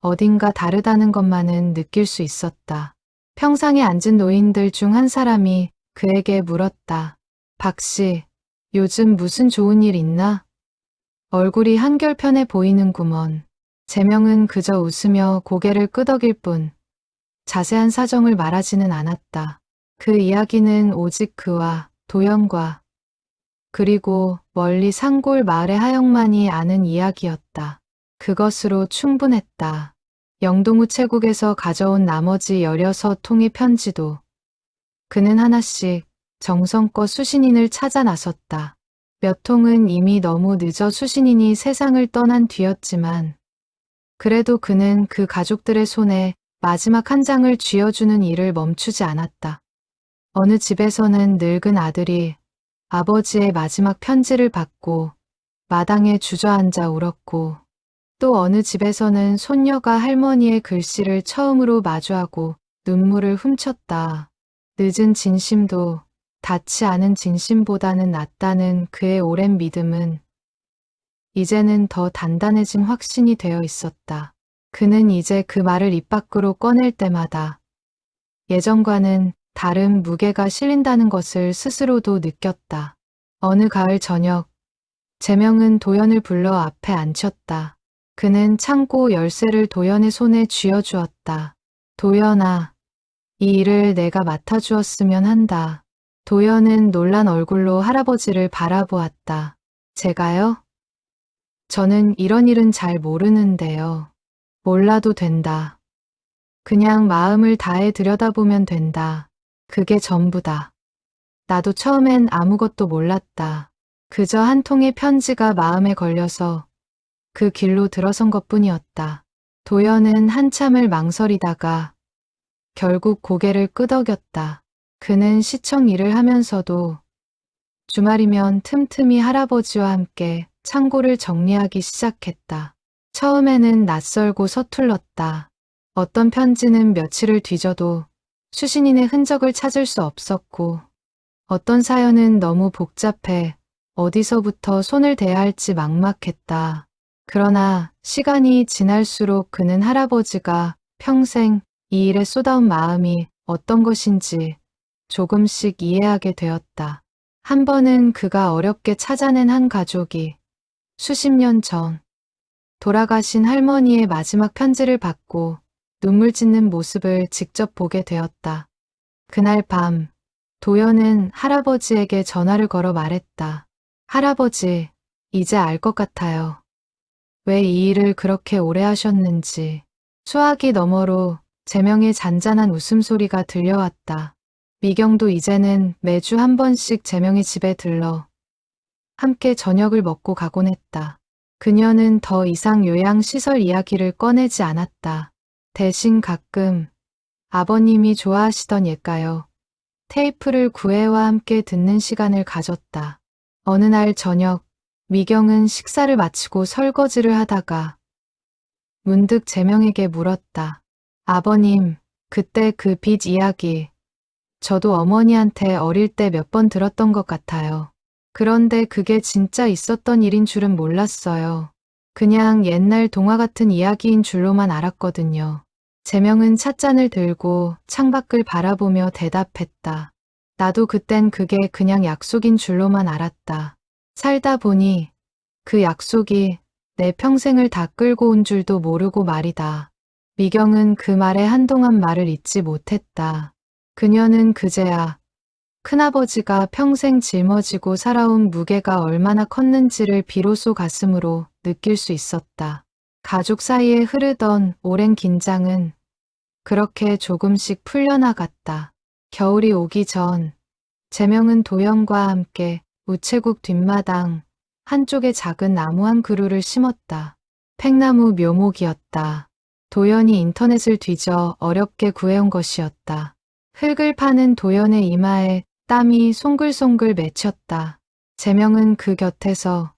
어딘가 다르다는 것만은 느낄 수 있었다. 평상에 앉은 노인들 중 한 사람이 그에게 물었다. 박씨, 요즘 무슨 좋은 일 있나? 얼굴이 한결 편해 보이는구먼. 재명은 그저 웃으며 고개를 끄덕일 뿐 자세한 사정을 말하지는 않았다. 그 이야기는 오직 그와 도연과 그리고 멀리 산골 마을의 하영만이 아는 이야기였다. 그것으로 충분했다. 영동우체국에서 가져온 나머지 16통의 편지도 그는 하나씩 정성껏 수신인을 찾아 나섰다. 몇 통은 이미 너무 늦어 수신인이 세상을 떠난 뒤였지만 그래도 그는 그 가족들의 손에 마지막 한 장을 쥐어주는 일을 멈추지 않았다. 어느 집에서는 늙은 아들이 아버지의 마지막 편지를 받고 마당에 주저앉아 울었고 또 어느 집에서는 손녀가 할머니의 글씨를 처음으로 마주하고 눈물을 훔쳤다. 늦은 진심도 닿지 않은 진심보다는 낫다는 그의 오랜 믿음은 이제는 더 단단해진 확신이 되어 있었다. 그는 이제 그 말을 입 밖으로 꺼낼 때마다 예전과는 다른 무게가 실린다는 것을 스스로도 느꼈다. 어느 가을 저녁, 재명은 도연을 불러 앞에 앉혔다. 그는 창고 열쇠를 도연의 손에 쥐어주었다. 도연아, 이 일을 내가 맡아주었으면 한다. 도연은 놀란 얼굴로 할아버지를 바라보았다. 제가요? 저는 이런 일은 잘 모르는데요. 몰라도 된다. 그냥 마음을 다해 들여다보면 된다. 그게 전부다. 나도 처음엔 아무것도 몰랐다. 그저 한 통의 편지가 마음에 걸려서 그 길로 들어선 것뿐이었다. 도연은 한참을 망설이다가 결국 고개를 끄덕였다. 그는 시청 일을 하면서도 주말이면 틈틈이 할아버지와 함께 창고를 정리하기 시작했다. 처음에는 낯설고 서툴렀다. 어떤 편지는 며칠을 뒤져도 수신인의 흔적을 찾을 수 없었고 어떤 사연은 너무 복잡해 어디서부터 손을 대야 할지 막막했다. 그러나 시간이 지날수록 그는 할아버지가 평생 이 일에 쏟아온 마음이 어떤 것인지 조금씩 이해하게 되었다. 한 번은 그가 어렵게 찾아낸 한 가족이 수십 년 전 돌아가신 할머니의 마지막 편지를 받고 눈물 짓는 모습을 직접 보게 되었다. 그날 밤 도연은 할아버지에게 전화를 걸어 말했다. 할아버지, 이제 알 것 같아요. 왜 이 일을 그렇게 오래 하셨는지. 수화기 너머로 재명의 잔잔한 웃음소리가 들려왔다. 미경도 이제는 매주 한 번씩 재명의 집에 들러 함께 저녁을 먹고 가곤 했다. 그녀는 더 이상 요양시설 이야기를 꺼내지 않았다. 대신 가끔 아버님이 좋아하시던 옛가요 테이프를 구애와 함께 듣는 시간을 가졌다. 어느 날 저녁 미경은 식사를 마치고 설거지를 하다가 문득 재명에게 물었다. 아버님, 그때 그 빚 이야기 저도 어머니한테 어릴 때 몇 번 들었던 것 같아요. 그런데 그게 진짜 있었던 일인 줄은 몰랐어요. 그냥 옛날 동화 같은 이야기인 줄로만 알았거든요. 재명은 찻잔을 들고 창밖을 바라보며 대답했다. 나도 그땐 그게 그냥 약속인 줄로만 알았다. 살다 보니 그 약속이 내 평생을 다 끌고 온 줄도 모르고 말이다. 미경은 그 말에 한동안 말을 잇지 못했다. 그녀는 그제야 큰아버지가 평생 짊어지고 살아온 무게가 얼마나 컸는지를 비로소 가슴으로 느낄 수 있었다. 가족 사이에 흐르던 오랜 긴장은 그렇게 조금씩 풀려나갔다. 겨울이 오기 전 재명은 도연과 함께 우체국 뒷마당 한쪽에 작은 나무 한 그루를 심었다. 팽나무 묘목이었다. 도연이 인터넷을 뒤져 어렵게 구해온 것이었다. 흙을 파는 도연의 이마에 땀이 송글송글 맺혔다. 재명은 그 곁에서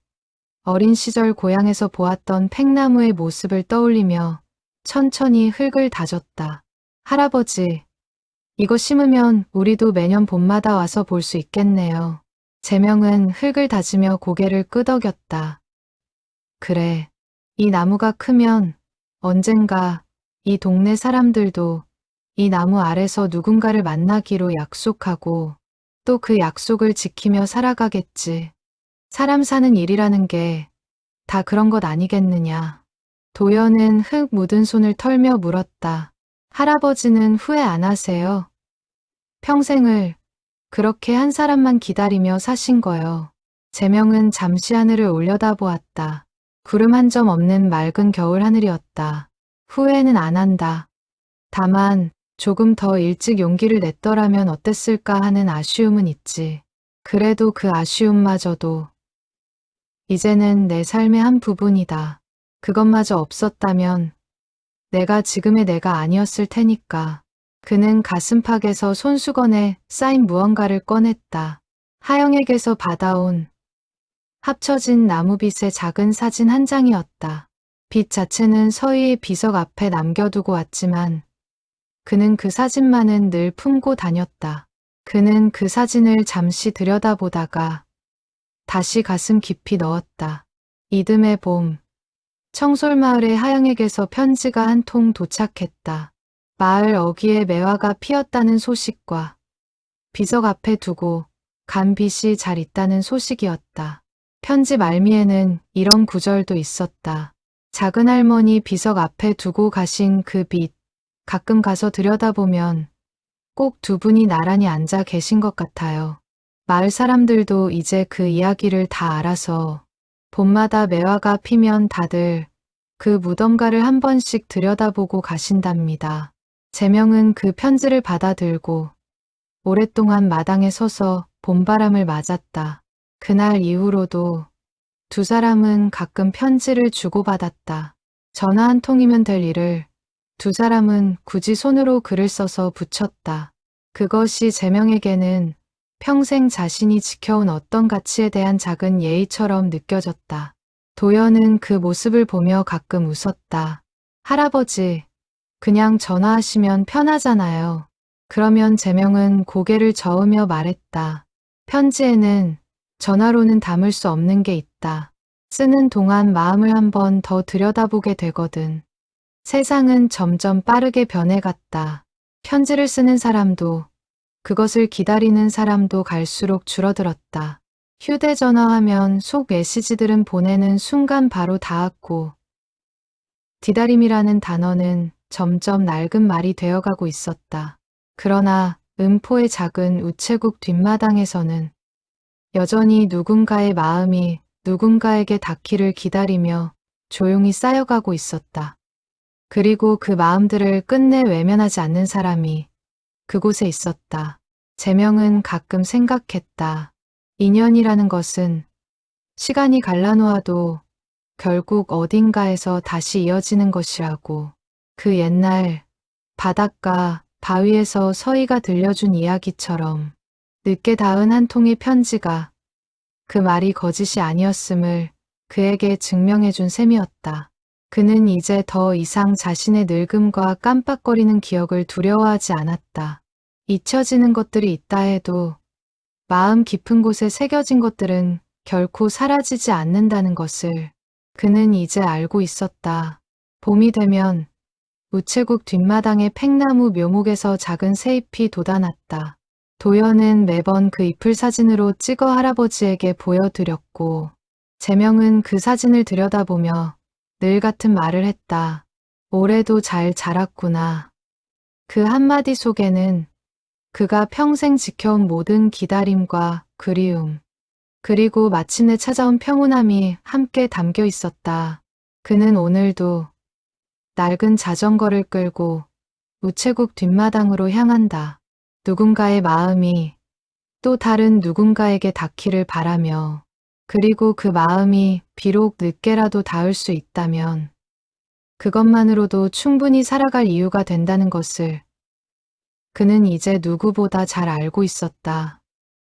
어린 시절 고향에서 보았던 팽나무의 모습을 떠올리며 천천히 흙을 다졌다. 할아버지, 이거 심으면 우리도 매년 봄마다 와서 볼 수 있겠네요. 재명은 흙을 다지며 고개를 끄덕였다. 그래, 이 나무가 크면 언젠가 이 동네 사람들도 이 나무 아래서 누군가를 만나기로 약속하고 또 그 약속을 지키며 살아가겠지. 사람 사는 일이라는 게 다 그런 것 아니겠느냐. 도연은 흙 묻은 손을 털며 물었다. 할아버지는 후회 안 하세요? 평생을 그렇게 한 사람만 기다리며 사신 거요. 재명은 잠시 하늘을 올려다보았다. 구름 한 점 없는 맑은 겨울 하늘이었다. 후회는 안 한다. 다만 조금 더 일찍 용기를 냈더라면 어땠을까 하는 아쉬움은 있지. 그래도 그 아쉬움마저도 이제는 내 삶의 한 부분이다. 그것마저 없었다면 내가 지금의 내가 아니었을 테니까. 그는 가슴팍에서 손수건에 쌓인 무언가를 꺼냈다. 하영에게서 받아온 합쳐진 나무빗의 작은 사진 한 장이었다. 빗 자체는 서희의 비석 앞에 남겨두고 왔지만 그는 그 사진만은 늘 품고 다녔다. 그는 그 사진을 잠시 들여다보다가 다시 가슴 깊이 넣었다. 이듬해 봄, 청솔마을의 하영에게서 편지가 한 통 도착했다. 마을 어귀에 매화가 피었다는 소식과 비석 앞에 두고 간 빗이 잘 있다는 소식이었다. 편지 말미에는 이런 구절도 있었다. 작은 할머니 비석 앞에 두고 가신 그 빗, 가끔 가서 들여다보면 꼭 두 분이 나란히 앉아 계신 것 같아요. 마을 사람들도 이제 그 이야기를 다 알아서 봄마다 매화가 피면 다들 그 무덤가를 한 번씩 들여다보고 가신답니다. 재명은 그 편지를 받아들고 오랫동안 마당에 서서 봄바람을 맞았다. 그날 이후로도 두 사람은 가끔 편지를 주고받았다. 전화 한 통이면 될 일을 두 사람은 굳이 손으로 글을 써서 붙였다. 그것이 재명에게는 평생 자신이 지켜온 어떤 가치에 대한 작은 예의처럼 느껴졌다. 도연은 그 모습을 보며 가끔 웃었다. 할아버지, 그냥 전화하시면 편하잖아요. 그러면 재명은 고개를 저으며 말했다. 편지에는 전화로는 담을 수 없는 게 있다. 쓰는 동안 마음을 한 번 더 들여다보게 되거든. 세상은 점점 빠르게 변해갔다. 편지를 쓰는 사람도, 그것을 기다리는 사람도 갈수록 줄어들었다. 휴대전화하면 속 메시지들은 보내는 순간 바로 닿았고, 기다림이라는 단어는 점점 낡은 말이 되어가고 있었다. 그러나 음포의 작은 우체국 뒷마당에서는 여전히 누군가의 마음이 누군가에게 닿기를 기다리며 조용히 쌓여가고 있었다. 그리고 그 마음들을 끝내 외면하지 않는 사람이 그곳에 있었다. 재명은 가끔 생각했다. 인연이라는 것은 시간이 갈라놓아도 결국 어딘가에서 다시 이어지는 것이라고. 그 옛날 바닷가 바위에서 서희가 들려준 이야기처럼 늦게 닿은 한 통의 편지가 그 말이 거짓이 아니었음을 그에게 증명해준 셈이었다. 그는 이제 더 이상 자신의 늙음과 깜빡거리는 기억을 두려워하지 않았다. 잊혀지는 것들이 있다 해도 마음 깊은 곳에 새겨진 것들은 결코 사라지지 않는다는 것을 그는 이제 알고 있었다. 봄이 되면 우체국 뒷마당의 팽나무 묘목에서 작은 새잎이 돋아났다. 도연은 매번 그 잎을 사진으로 찍어 할아버지에게 보여드렸고, 재명은 그 사진을 들여다보며 늘 같은 말을 했다. 올해도 잘 자랐구나. 그 한마디 속에는 그가 평생 지켜온 모든 기다림과 그리움, 그리고 마침내 찾아온 평온함이 함께 담겨 있었다. 그는 오늘도 낡은 자전거를 끌고 우체국 뒷마당으로 향한다. 누군가의 마음이 또 다른 누군가에게 닿기를 바라며, 그리고 그 마음이 비록 늦게라도 닿을 수 있다면 그것만으로도 충분히 살아갈 이유가 된다는 것을 그는 이제 누구보다 잘 알고 있었다.